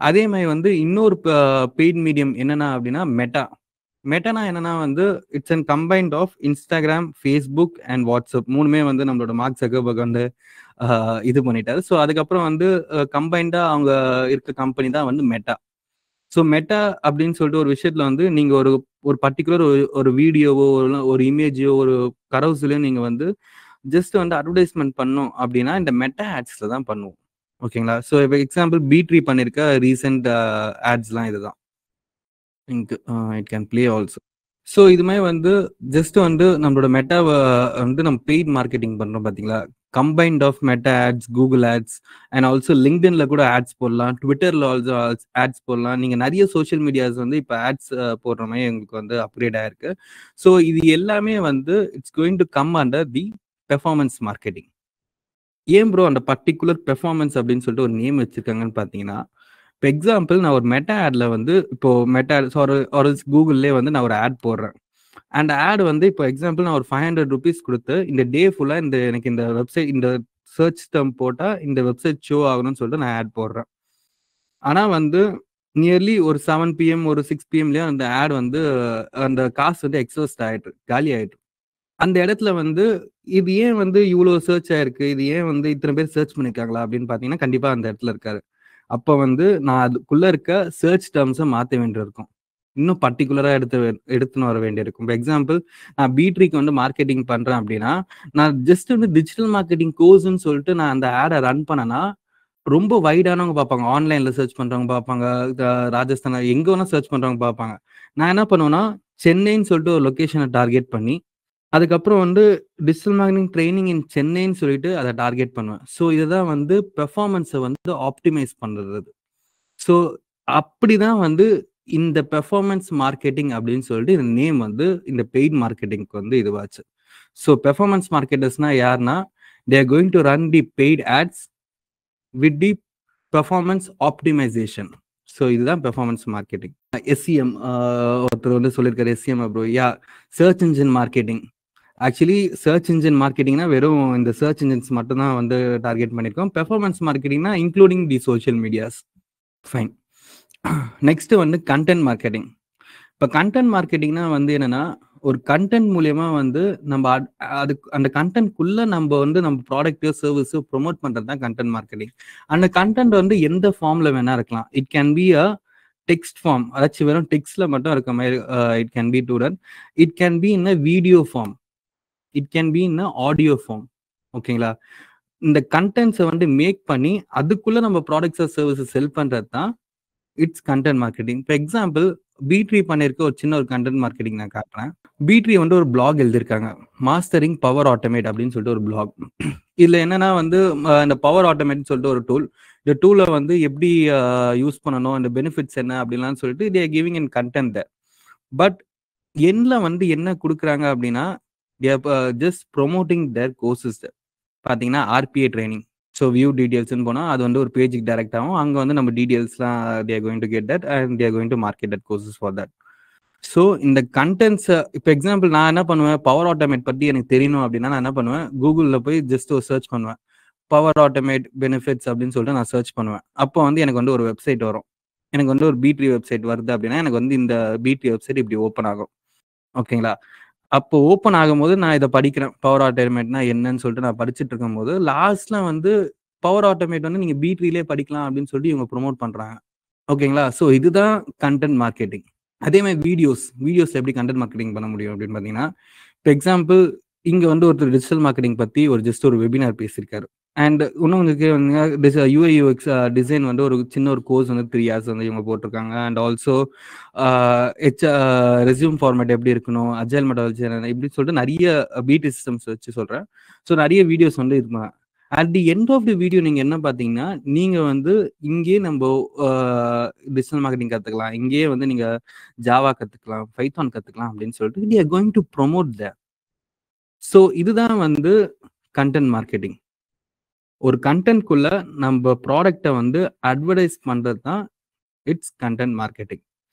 அதே மாதிரி வந்து இன்னொரு பெய்ட் மீடியம் என்னன்னா அப்படின்னா மெட்டா. மெட்டானா என்னன்னா வந்து it's and combined of Instagram, Facebook and WhatsApp. மூணுமே வந்து நம்மளோட மார்க் ஜக்கர்பர்க் வந்து இது பண்ணிட்டாரு. ஸோ அதுக்கப்புறம் வந்து கம்பைண்டா அவங்க இருக்க கம்பெனி தான் வந்து மெட்டா. ஸோ மெட்டா அப்படின்னு சொல்லிட்டு ஒரு விஷயத்துல வந்து நீங்க ஒரு பர்டிகுலர் ஒரு வீடியோவோ ஒரு இமேஜோ ஒரு கரவுஸ்லயோ நீங்க வந்து ஜஸ்ட் வந்து அட்வர்டைஸ்மெண்ட் பண்ணும் அப்படின்னா இந்த மெட்டா ஆட்ஸ்ல தான் பண்ணுவோம். ஓகேங்களா? ஸோ இப்போ எக்ஸாம்பிள் பி3 பண்ணிருக்க ரீசெண்ட் ஆட்ஸ்லாம் இதுதான். It can play also. So இது மாதிரி வந்து ஜஸ்ட் வந்து நம்மளோட மெட்டாவை வந்து நம்ம பெய்ட் மார்க்கெட்டிங் பண்றோம் பாத்தீங்களா? Combined of Meta ads, Google ads and also லிங்க்டின்ல கூட ஆட்ஸ் போடலாம், ட்விட்டர்ல ஆல்சோ ஆட்ஸ் போடலாம். நீங்க நிறைய சோஷியல் மீடியாஸ் வந்து இப்போ ஆட்ஸ் போடுற மாதிரி உங்களுக்கு வந்து அப்கிரேட் ஆயிருக்கு. ஸோ இது எல்லாமே வந்து it's going to come under the performance marketing. ஏன் ப்ரோ அந்த பர்டிகுலர் பெர்ஃபார்மன்ஸ் அப்படின்னு சொல்லிட்டு ஒரு நேம் வச்சிருக்காங்கன்னு பார்த்தீங்கன்னா, இப்போ எக்ஸாம்பிள் நான் ஒரு மெட்டா ஆட்ல வந்து இப்போ மெட்டா ஒரு கூகுள்லேயே வந்து நான் ஒரு ஆட் போடுறேன். அந்த ஆட் வந்து இப்போ எக்ஸாம்பிள் நான் ஒரு 500 rupees கொடுத்து இந்த டே ஃபுல்லா எனக்கு இந்த வெப்சைட் இந்த சர்ச் டேர்ம் போட்டா இந்த வெப்சைட் ஷோ ஆகணும்னு சொல்லிட்டு நான் ஆட் போடுறேன். ஆனா வந்து நியர்லி ஒரு 7 PM ஒரு 6 PMலயே அந்த ஆட் வந்து அந்த காசு வந்து எக்ஸாஸ்ட் ஆயிட்டு காலி ஆயிட்டு. அந்த இடத்துல வந்து இது ஏன் வந்து இவ்வளவு சர்ச் ஆயிருக்கு, இது ஏன் வந்து இத்தனை பேர் சர்ச் பண்ணிருக்காங்களா அப்படின்னு பாத்தீங்கன்னா கண்டிப்பா அந்த இடத்துல இருக்காரு. அப்ப வந்து நான் அதுக்குள்ள இருக்க சர்ச் டேர்ம்ஸை மாற்ற வேண்டியிருக்கும். இன்னும் பர்டிகுலரா எடுத்துன்னு வர வேண்டியிருக்கும். இப்போ எக்ஸாம்பிள் நான் பி3க்கு வந்து மார்க்கெட்டிங் பண்றேன் அப்படின்னா நான் ஜஸ்ட் வந்து டிஜிட்டல் மார்க்கெட்டிங் கோர்ஸ்ன்னு சொல்லிட்டு நான் அந்த ஆடை ரன் பண்ணனா ரொம்ப வைடானவங்க பார்ப்பாங்க. ஆன்லைன்ல சர்ச் பண்றவங்க பார்ப்பாங்க, ராஜஸ்தான் எங்க வேணா சர்ச் பண்றவங்க பார்ப்பாங்க. நான் என்ன பண்ணுவேன்னா சென்னைன்னு சொல்லிட்டு ஒரு லொகேஷனை டார்கெட் பண்ணி அதுக்கப்புறம் வந்து டிஜிட்டல் மார்க்கெட்டிங் ட்ரைனிங் இன் சென்னைன்னு சொல்லிட்டு அதை டார்கெட் பண்ணுவேன். ஸோ இதுதான் வந்து பெர்ஃபார்மன்ஸை வந்து ஆப்டிமைஸ் பண்றது. ஸோ அப்படிதான் வந்து இந்த பெர்ஃபார்மன்ஸ் மார்க்கெட்டிங் அப்படின்னு சொல்லிட்டு இந்த நேம் வந்து இந்த பெய்ட் மார்க்கெட்டிங்க்கு வந்து இதுவாச்சு. ஸோ பெர்ஃபார்மன்ஸ் மார்க்கெட்டர்ஸ்னா யாருன்னா they are going to run the paid ads with the performance optimisation. So இதுதான் பெர்ஃபார்மன்ஸ் மார்க்கெட்டிங். எஸ்சிஎம் ஒருத்தர் வந்து சொல்லியிருக்காரு, SCM bro. Yeah, search engine marketing. Actually search engine மார்க்கெட்டிங்னா வெறும் இந்த சர்ச் இன்ஜின்ஸ் மட்டும் தான் வந்து டார்கெட் பண்ணியிருக்கோம். பெர்ஃபார்மன்ஸ் மார்க்கெட்டிங்னா including the social medias. Fine. Next வந்து கண்டென்ட் மார்க்கெட்டிங். இப்போ கண்டென்ட் மார்க்கெட்டிங்னா வந்து என்னன்னா, ஒரு கண்டென்ட் மூலியமா வந்து நம்ம அதுக்கு அந்த கண்டென்ட்குள்ள நம்ம வந்து நம்ம ப்ராடக்ட்டோ சர்வீஸோ ப்ரொமோட் பண்றது தான் கண்டென்ட் மார்க்கெட்டிங். அந்த கண்டென்ட் வந்து எந்த ஃபார்ம்ல வேணா இருக்கலாம். It can be a text form, அதாச்சும் வெறும் டெக்ஸ்ட்ல மட்டும் இருக்க மாதிரி it can be done. It can be in a video form, it can be in a audio form. ஓகேங்களா? இந்த கண்டென்ட்ஸை வந்து மேக் பண்ணி அதுக்குள்ள நம்ம ப்ராடக்ட்ஸ் ஆர் சர்வீஸஸ் செல் பண்றது தான் இட்ஸ் கண்டென்ட் மார்க்கெட்டிங். இப்போ எக்ஸாம்பிள் B3 பண்ணியிருக்க ஒரு சின்ன ஒரு கண்டென்ட் மார்க்கெட்டிங் நான் காட்டுறேன். B3 வந்து ஒரு பிளாக் எழுதியிருக்காங்க, மாஸ்டரிங் பவர் ஆட்டோமேட் அப்படின்னு சொல்லிட்டு ஒரு பிளாக். இதுல என்னன்னா வந்து இந்த பவர் ஆட்டோமேட்னு சொல்லிட்டு ஒரு டூல். இந்த டூலை வந்து எப்படி யூஸ் பண்ணணும், அந்த பெனிஃபிட்ஸ் என்ன அப்படின்லாம் சொல்லிட்டு they are giving in content. But என்ல வந்து என்ன கொடுக்குறாங்க அப்படின்னா, ஜஸ்ட் ப்ரொமோட்டிங் தேர் கோர்சஸ். பார்த்தீங்கன்னா RPA ட்ரைனிங். ஸோ வியூ டீடைல்ஸ்னு போனால் அது வந்து ஒரு பேஜுக்கு டைரக்ட் ஆகும். அங்கே வந்து நம்ம டீடைல்ஸ்லாம் they are going to get that and they are going to market that courses for that. So இந்த கண்டென்ட்ஸை இப்போ எக்ஸாம்பிள் நான் என்ன பண்ணுவேன், பவர் ஆட்டோமேட் பற்றி எனக்கு தெரியணும் அப்படின்னா நான் என்ன பண்ணுவேன், கூகுளில் போய் ஜஸ்ட் ஒரு சர்ச் பண்ணுவேன், பவர் ஆட்டோமேட் பெனிஃபிட்ஸ் அப்படின்னு சொல்லிட்டு நான் சர்ச் பண்ணுவேன். அப்போ வந்து எனக்கு வந்து ஒரு வெப்சைட் வரும். எனக்கு வந்து ஒரு B3 வெப்சைட் வருது அப்படின்னா எனக்கு வந்து இந்த B3 வெப்சைட் இப்படி ஓப்பன் ஆகும். ஓகேங்களா? அப்போ ஓப்பன் ஆகும்போது நான் இதை படிக்கிறேன், பவர் ஆட்டோமேட்னா என்னன்னு சொல்லிட்டு நான் படிச்சுட்டு இருக்கும்போது லாஸ்ட்ல வந்து பவர் ஆட்டோமேட் வந்து நீங்க B3லே படிக்கலாம் அப்படின்னு சொல்லிட்டு இவங்க ப்ரொமோட் பண்றாங்க. ஓகேங்களா? ஸோ இதுதான் கண்டென்ட் மார்க்கெட்டிங். அதே மாதிரி வீடியோஸ் எப்படி கண்டென்ட் மார்க்கெட்டிங் பண்ண முடியும் அப்படின்னு பார்த்தீங்கன்னா, இப்போ எக்ஸாம்பிள் இங்க வந்து ஒருத்தர் டிஜிட்டல் மார்க்கெட்டிங் பத்தி ஜஸ்ட் ஒரு வெபினார் பேசியிருக்காரு. அண்ட் இன்னும் உங்களுக்கு UI UX டிசைன் வந்து ஒரு சின்ன ஒரு கோர்ஸ் வந்து 3 years வந்து இவங்க போட்டிருக்காங்க. அண்ட் ஆல்சோ ரெஸ்யூம் ஃபார்மேட் எப்படி இருக்கணும், அஜைல் மெட்டாலஜி இப்படி சொல்லிட்டு நிறைய BT சிஸ்டம்ஸ் வச்சு சொல்றேன். ஸோ நிறைய வீடியோஸ் வந்து இருப்பாங்க. At the end of the video நீங்க என்ன பார்த்தீங்கன்னா, நீங்க வந்து இங்கேயே நம்ம டிஜிட்டல் மார்க்கெட்டிங் கத்துக்கலாம், இங்கேயே வந்து நீங்க ஜாவா கத்துக்கலாம், பைத்தான் கத்துக்கலாம் அப்படின்னு சொல்லிட்டு they are going to promote that. So இதுதான் வந்து கண்டென்ட் மார்க்கெட்டிங். ஒரு கண்டென்ட்குள்ள நம்ம ப்ராடக்டை வந்து அட்வர்டைஸ் பண்றது தான் it's content marketing.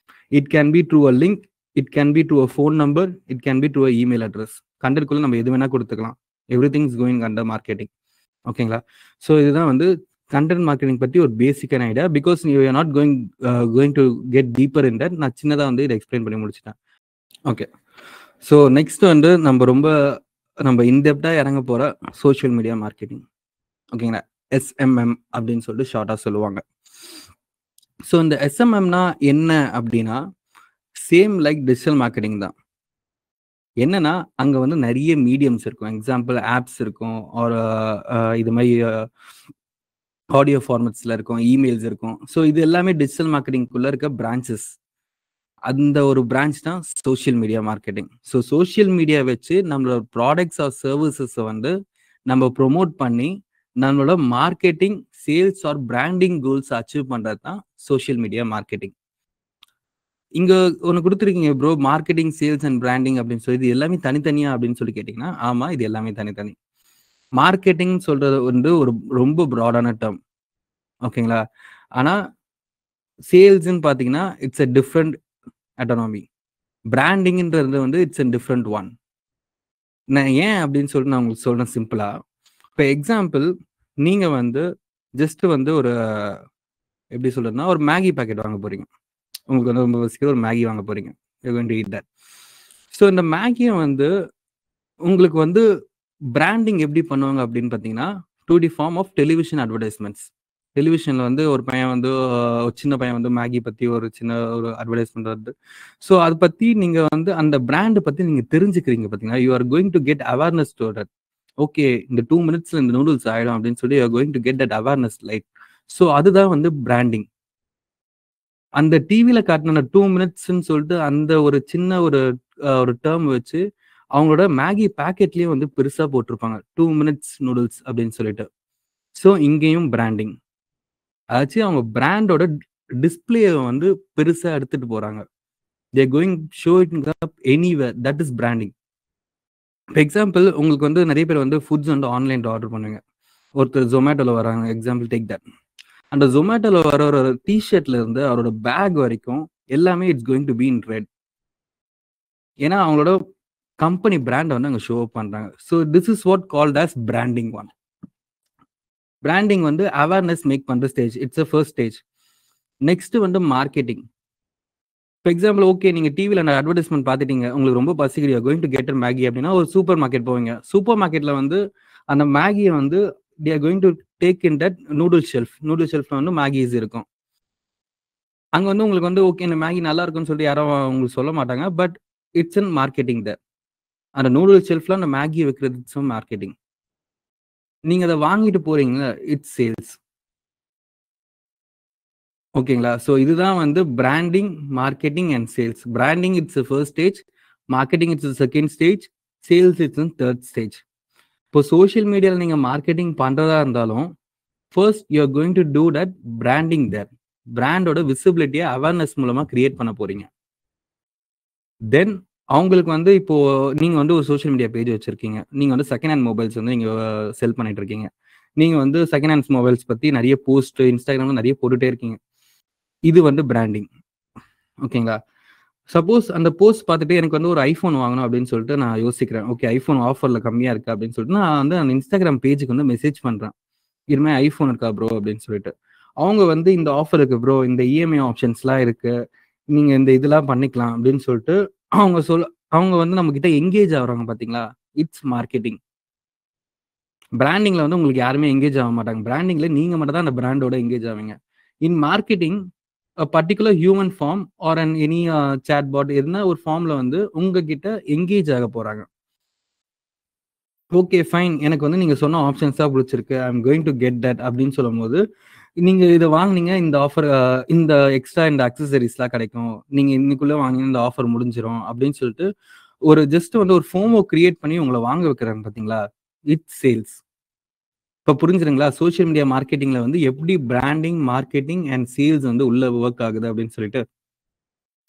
It can be through a link, it can be through a phone number, it can be through a email address. கண்டென்ட்குள்ள நம்ம எது வேணா கொடுத்துக்கலாம். Everything is going under marketing. ஓகேங்களா? ஸோ இதுதான் வந்து கண்டென்ட் மார்க்கெட்டிங் பற்றி ஒரு பேசிக்கான idea. Because you are not going to get deeper in that. நான் சின்னதாக வந்து இதை எக்ஸ்பிளைன் பண்ணி முடிச்சிட்டேன். ஓகே. ஸோ நெக்ஸ்ட் வந்து நம்ம இன்டெப்டாக இறங்க போகிற சோஷியல் மீடியா மார்க்கெட்டிங். ஓகேங்களா? SMM அப்படின்னு சொல்லிட்டு ஷார்ட்டாக சொல்லுவாங்க. ஸோ இந்த SMMனா என்ன அப்படின்னா, சேம் லைக் டிஜிட்டல் மார்க்கெட்டிங் தான். என்னன்னா அங்க வந்து நிறைய மீடியம்ஸ் இருக்கும். எக்ஸாம்பிள் ஆப்ஸ் இருக்கும், ஒரு இது மாதிரி ஆடியோ ஃபார்மேட்ஸ்ல இருக்கும், இமெயில்ஸ் இருக்கும். ஸோ இது எல்லாமே டிஜிட்டல் மார்க்கெட்டிங்குள்ள இருக்க பிரான்ச்சஸ். அந்த ஒரு பிரான்ச் தான் social media marketing. So social media வச்சு நம்மளோட ப்ராடக்ட்ஸ் ஆர் சர்வீசஸை வந்து நம்ம ப்ரொமோட் பண்ணி நம்மளோட marketing, sales or branding goals achieve பண்றது தான் சோஷியல் மீடியா மார்க்கெட்டிங். இங்க ஒன்று கொடுத்துருக்கீங்க bro, marketing, sales and branding அப்படின்னு சொல்லி இது எல்லாமே தனித்தனியா அப்படின்னு சொல்லி கேட்டீங்கன்னா, ஆமா, இது எல்லாமே தனித்தனி. மார்க்கெட்டிங் சொல்றது வந்து ஒரு ரொம்ப ப்ராடான டேர்ம். ஓகேங்களா? ஆனா சேல்ஸ்ன்னு பாத்தீங்கன்னா இட்ஸ் a டிஃப்ரெண்ட் அட்டானமி. பிராண்டிங்ன்றது வந்து இட்ஸ் a டிஃப்ரெண்ட் ஒன். நான் ஏன் அப்படின்னு சொல்லிட்டு நான் உங்களுக்கு சொல்றேன் சிம்பிளா. இப்போ எக்ஸாம்பிள் நீங்க வந்து ஜஸ்ட் வந்து ஒரு எப்படி சொல்றதுன்னா, ஒரு மேகி பாக்கெட் வாங்க போறீங்க. உங்களுக்கு வந்து ரொம்ப வசிக்கிற ஒரு மேகி வாங்க போறீங்க. You're going to eat that. So இந்த மேகியை வந்து உங்களுக்கு வந்து பிராண்டிங் எப்படி பண்ணுவாங்க அப்படின்னு பார்த்தீங்கன்னா, to the form of television advertisements. டெலிவிஷனில் வந்து ஒரு பையன் வந்து ஒரு சின்ன பையன் வந்து மேகி பற்றி ஒரு சின்ன ஒரு அட்வர்டைஸ்மெண்ட் வருது. ஸோ அதை பற்றி நீங்கள் வந்து அந்த பிராண்டை பற்றி நீங்கள் தெரிஞ்சுக்கிறீங்க பார்த்தீங்கன்னா, you are going to get awareness to that. Okay, இந்த 2 minutes இந்த நூடுல்ஸ் ஆகிடும் அப்படின்னு சொல்லி you are going to get that awareness light. So அதுதான் வந்து பிராண்டிங். அந்த டிவியில் காட்டின 2 minutesன்னு சொல்லிட்டு அந்த ஒரு சின்ன ஒரு டேர்ம் வச்சு அவங்களோட மேகி பேக்கெட்லயே வந்து பெருசா போட்டிருப்பாங்க 2 minutes நூடுல்ஸ் அப்படின்னு சொல்லிட்டு. ஸோ இங்கேயும் பிராண்டிங் அதாச்சும் அவங்க பிராண்டோட டிஸ்பிளே வந்து பெருசா எடுத்துட்டு போறாங்க. They going showing up anywhere. That is branding. இப்போ எக்ஸாம்பிள் உங்களுக்கு வந்து நிறைய பேர் வந்து ஃபுட்ஸ் வந்து ஆன்லைன்ல ஆர்டர் பண்ணுங்க. ஒருத்தர் ஜொமேட்டோல வராங்க, எக்ஸாம்பிள் டேக் தட். அந்த ஜொமேட்டோல வர ஒரு டிஷர்ட்ல இருந்து அவரோட பேக் வரைக்கும் எல்லாமே it's going to be in red. ஏன்னா அவங்களோட கம்பெனி பிராண்டை வந்து அங்கே ஷோ அப் பண்றாங்க. So this is what called as branding one. Branding வந்து அவேர்னஸ் மேக் பண்ற stage, it's a first stage. Next வந்து மார்க்கெட்டிங். ஃபார் எக்ஸாம்பிள், ஓகே நீங்க டிவியில் அந்த அட்வர்டைஸ்மெண்ட் பார்த்துட்டீங்க, உங்களுக்கு ரொம்ப பசிக்கிறியா, கோயிங் டு கெட் மேகி அப்படின்னா ஒரு சூப்பர் மார்க்கெட் போவீங்க. சூப்பர் மார்க்கெட்ல வந்து அந்த மேகியை வந்து they are going to take in that noodle ஷெல்ஃப்ல வந்து மேகிஸ் இருக்கும். அங்க வந்து உங்களுக்கு வந்து ஓகே இந்த மேகி நல்லா இருக்குன்னு சொல்லிட்டு யாரும் உங்களுக்கு சொல்ல மாட்டாங்க. பட் இட்ஸ் இன் மார்க்கெட்டிங் தேர். அந்த நூடுல் ஷெல்ஃப்ல அந்த மேகி வைக்கிறது இட்ஸ் மார்க்கெட்டிங். நீங்க அதை வாங்கிட்டு போறீங்க, இட்ஸ் சேல்ஸ். ஓகேங்களா? ஸோ இதுதான் வந்து branding, marketing and sales. Branding it's first stage, marketing it's second stage, sales it's third stage. இப்போ சோஷியல் மீடியாவில் நீங்கள் மார்க்கெட்டிங் பண்ணுறதா இருந்தாலும் first you are going to do that branding there. பிராண்டோட விசிபிலிட்டியை அவேர்னஸ் மூலமாக கிரியேட் பண்ண போறீங்க. தென் அவங்களுக்கு வந்து இப்போ நீங்க வந்து ஒரு சோஷியல் மீடியா பேஜ் வச்சிருக்கீங்க, நீங்க வந்து செகண்ட் ஹேண்ட் மொபைல்ஸ் வந்து நீங்க செல் பண்ணிட்டு இருக்கீங்க. நீங்க வந்து செகண்ட் ஹேண்ட் மொபைல்ஸ் பத்தி நிறைய போஸ்ட் இன்ஸ்டாகிராம்ல நிறைய போட்டுட்டே இருக்கீங்க. இது வந்து பிராண்டிங். ஓகேங்களா? சப்போஸ் அந்த போஸ்ட் பார்த்துட்டு எனக்கு வந்து ஒரு ஐஃபோன் வாங்கணும் அப்படின்னு சொல்லிட்டு நான் யோசிக்கிறேன். ஓகே ஐஃபோன் ஆஃபர்ல கம்மியா இருக்கு அப்படின்னு சொல்லிட்டு நான் வந்து அந்த இன்ஸ்டாகிராம் பேஜுக்கு வந்து மெசேஜ் பண்றேன், இதுமாதிரி ஐஃபோன் இருக்கா ப்ரோ அப்படின்னு சொல்லிட்டு. அவங்க வந்து இந்த ஆஃபர் இருக்கு ப்ரோ, இந்த இஎம்ஐ ஆப்ஷன்ஸ்லாம் இருக்கு, நீங்க இந்த இதெல்லாம் பண்ணிக்கலாம் அப்படின்னு சொல்லிட்டு அவங்க வந்து நம்ம கிட்ட எங்கேஜ் ஆகுறாங்க. பாத்தீங்களா? It's marketing. பிராண்டிங்ல வந்து உங்களுக்கு யாருமே எங்கேஜ் ஆக மாட்டாங்க. பிராண்டிங்ல நீங்க மட்டும் தான் அந்த பிராண்டோட எங்கேஜ் ஆவீங்க. In marketing particular human form or an any chat bot எதுனா ஒரு ஃபார்ம்ல வந்து உங்ககிட்ட எங்கேஜ் ஆக போறாங்க. ஓகே ஃபைன், எனக்கு வந்து நீங்க சொன்ன ஆப்ஷன்ஸ் தான் பிடிச்சிருக்கு, I am going to get that அப்படின்னு சொல்லும் போது, நீங்க இதை வாங்கினீங்க, இந்த ஆஃபர் இந்த எக்ஸ்ட்ரா இந்த அக்சசரிஸ்லாம் கிடைக்கும், நீங்க இன்னைக்குள்ள வாங்கின இந்த ஆஃபர் முடிஞ்சிடும் அப்படின்னு சொல்லிட்டு ஒரு ஜஸ்ட் வந்து ஒரு ஃபோமோ கிரியேட் பண்ணி உங்களை வாங்க வைக்கிறாங்க. பாத்தீங்களா? It's sales. இப்போ புரிஞ்சுருங்களா? சோஷியல் மீடியா மார்க்கெட்டிங்ல வந்து எப்படி பிராண்டிங், மார்க்கெட்டிங் அண்ட் சேல்ஸ் வந்து உள்ள ஒர்க் ஆகுது அப்படின்னு சொல்லிட்டு.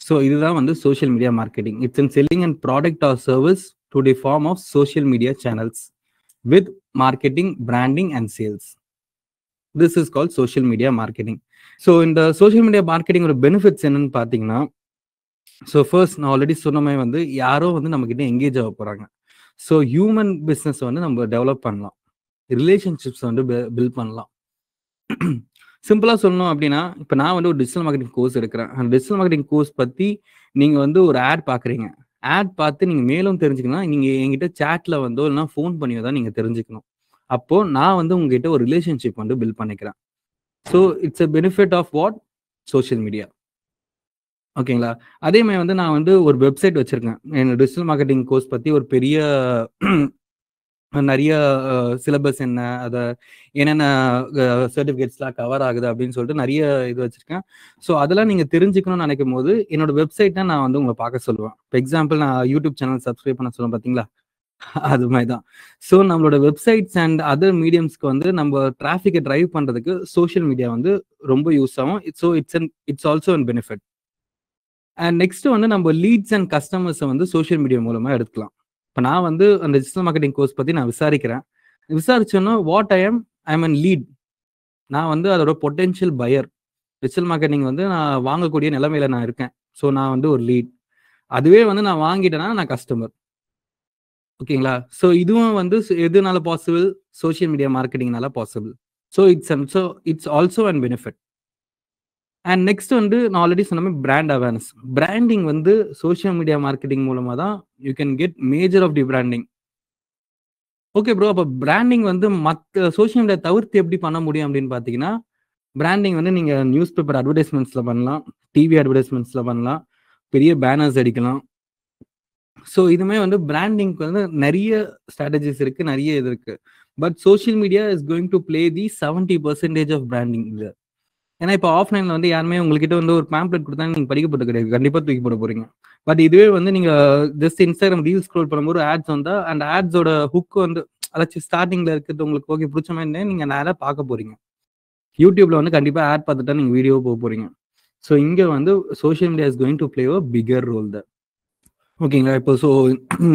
ஸோ இதுதான் வந்து social media marketing. It's in selling and product or service to the form of social media channels with marketing, branding and sales. This is called social media marketing. So இந்த social media marketing ஒரு benefits என்னன்னு பார்த்தீங்கன்னா, so first நான் already சொன்ன மாதிரி வந்து யாரோ வந்து நம்ம கிட்ட எங்கேஜ் ஆக போறாங்க. ஸோ ஹியூமன் பிஸ்னஸ் வந்து நம்ம டெவலப் பண்ணலாம், ரிலேஷன்ஷிப்ஸ் வந்து பில்ட் பண்ணலாம். சிம்பிளா சொல்லணும் அப்படின்னா, இப்போ நான் வந்து ஒரு டிஜிட்டல் மார்க்கெட்டிங் கோர்ஸ் எடுக்கிறேன். அந்த டிஜிட்டல் மார்க்கெட்டிங் கோர்ஸ் பத்தி நீங்க வந்து ஒரு ஆட் பாக்குறீங்க. ஆட் பார்த்து நீங்க மேலும் தெரிஞ்சுக்கணும், நீங்க என்கிட்ட சாட்ல வந்தோ இல்லைன்னா ஃபோன் பண்ணியோ தான் நீங்க தெரிஞ்சுக்கணும். அப்போ நான் வந்து உங்ககிட்ட ஒரு ரிலேஷன்ஷிப் வந்து பில்ட் பண்ணிக்கிறேன். So it's a benefit of what? Social media. ஓகேங்களா? அதே மாதிரி வந்து நான் வந்து ஒரு வெப்சைட் வச்சிருக்கேன். என்னோட டிஜிட்டல் மார்க்கெட்டிங் கோர்ஸ் பத்தி ஒரு பெரிய நிறைய சிலபஸ் என்ன, அதை என்னென்ன சர்டிஃபிகேட்ஸ்லாம் கவர் ஆகுது அப்படின்னு சொல்லிட்டு நிறைய இது வச்சிருக்கேன். ஸோ அதெல்லாம் நீங்க தெரிஞ்சுக்கணும்னு நினைக்கும் போது என்னோட வெப்சைட்டை நான் வந்து உங்களை பார்க்க சொல்லுவேன். இப்போ எக்ஸாம்பிள் நான் யூடியூப் சேனல் சப்ஸ்கிரைப் பண்ண சொல்லுவேன் பார்த்தீங்களா? அது மாதிரி தான். ஸோ நம்மளோட வெப்சைட்ஸ் அண்ட் அதர் மீடியம்ஸ்க்கு வந்து நம்ம டிராஃபிக்கை டிரைவ் பண்றதுக்கு சோஷியல் மீடியா வந்து ரொம்ப யூஸ் ஆகும். So it's also an benefit. And next வந்து நம்ம லீட்ஸ் அண்ட் கஸ்டமர்ஸை வந்து சோஷியல் மீடியா மூலமா எடுத்துக்கலாம். இப்போ நான் வந்து அந்த டிஜிட்டல் மார்க்கெட்டிங் கோர்ஸ் பத்தி நான் விசாரிச்சோன்னா what I am an lead. நான் வந்து அதோட பொட்டென்ஷியல் பையர். டிஜிட்டல் மார்க்கெட்டிங் வந்து நான் வாங்கக்கூடிய நிலைமையில நான் இருக்கேன். ஸோ நான் வந்து ஒரு லீட். அதுவே வந்து நான் வாங்கிட்டேன்னா நான் கஸ்டமர். ஓகேங்களா? ஸோ இதுவும் வந்து எதுனால பாசிபிள்? சோஷியல் மீடியா மார்க்கெட்டிங்னால possible. So it's also an benefit. And next வந்து நான் ஆல்ரெடி சொன்ன பிராண்ட் அவேர்னஸ். பிராண்டிங் வந்து சோஷியல் மீடியா மார்க்கெட்டிங் மூலமா தான் you can get major of the branding. Okay bro, அப்போ பிராண்டிங் வந்து மற்ற சோஷியல் மீடியா தவிர்த்து எப்படி பண்ண முடியும் அப்படின்னு பார்த்தீங்கன்னா, பிராண்டிங் வந்து நீங்க நியூஸ் பேப்பர் அட்வர்டைஸ்மெண்ட்ஸ்ல பண்ணலாம், டிவி அட்வர்டைஸ்மெண்ட்ஸ்ல பண்ணலாம், பெரிய பேனர்ஸ் அடிக்கலாம். ஸோ இதுமே வந்து பிராண்டிங்க்கு வந்து நிறைய ஸ்ட்ராட்டஜிஸ் இருக்கு, நிறைய இது இருக்கு. But social media is going to play the 70% of branding இது. ஏன்னா இப்போ ஆஃப்லைன்ல வந்து யாருமே உங்ககிட்ட வந்து ஒரு பேம்ப்ளெட் கொடுத்தா நீங்க படிக்கப்பட்டு கிடையாது, கண்டிப்பா தூக்கி போட போறீங்க. பட் இதுவே வந்து நீங்க ஜஸ்ட் இன்ஸ்டாகிராம் ரீல்ஸ் ஸ்க்ரோல் பண்ணும்போது ஆட்ஸ் வந்தா அந்த ஆட்ஸோட ஹுக் வந்து அதாச்சும் ஸ்டார்டிங்ல இருக்கிறது உங்களுக்கு ஓகே பிடிச்ச மாதிரி நீங்க நேரா பார்க்க போறீங்க. யூடியூப்ல வந்து கண்டிப்பா ஆட் பார்த்துட்டா நீங்க வீடியோ போக போறீங்க. ஸோ இங்க வந்து social media is going to play a bigger role. ஓகேங்களா? இப்போ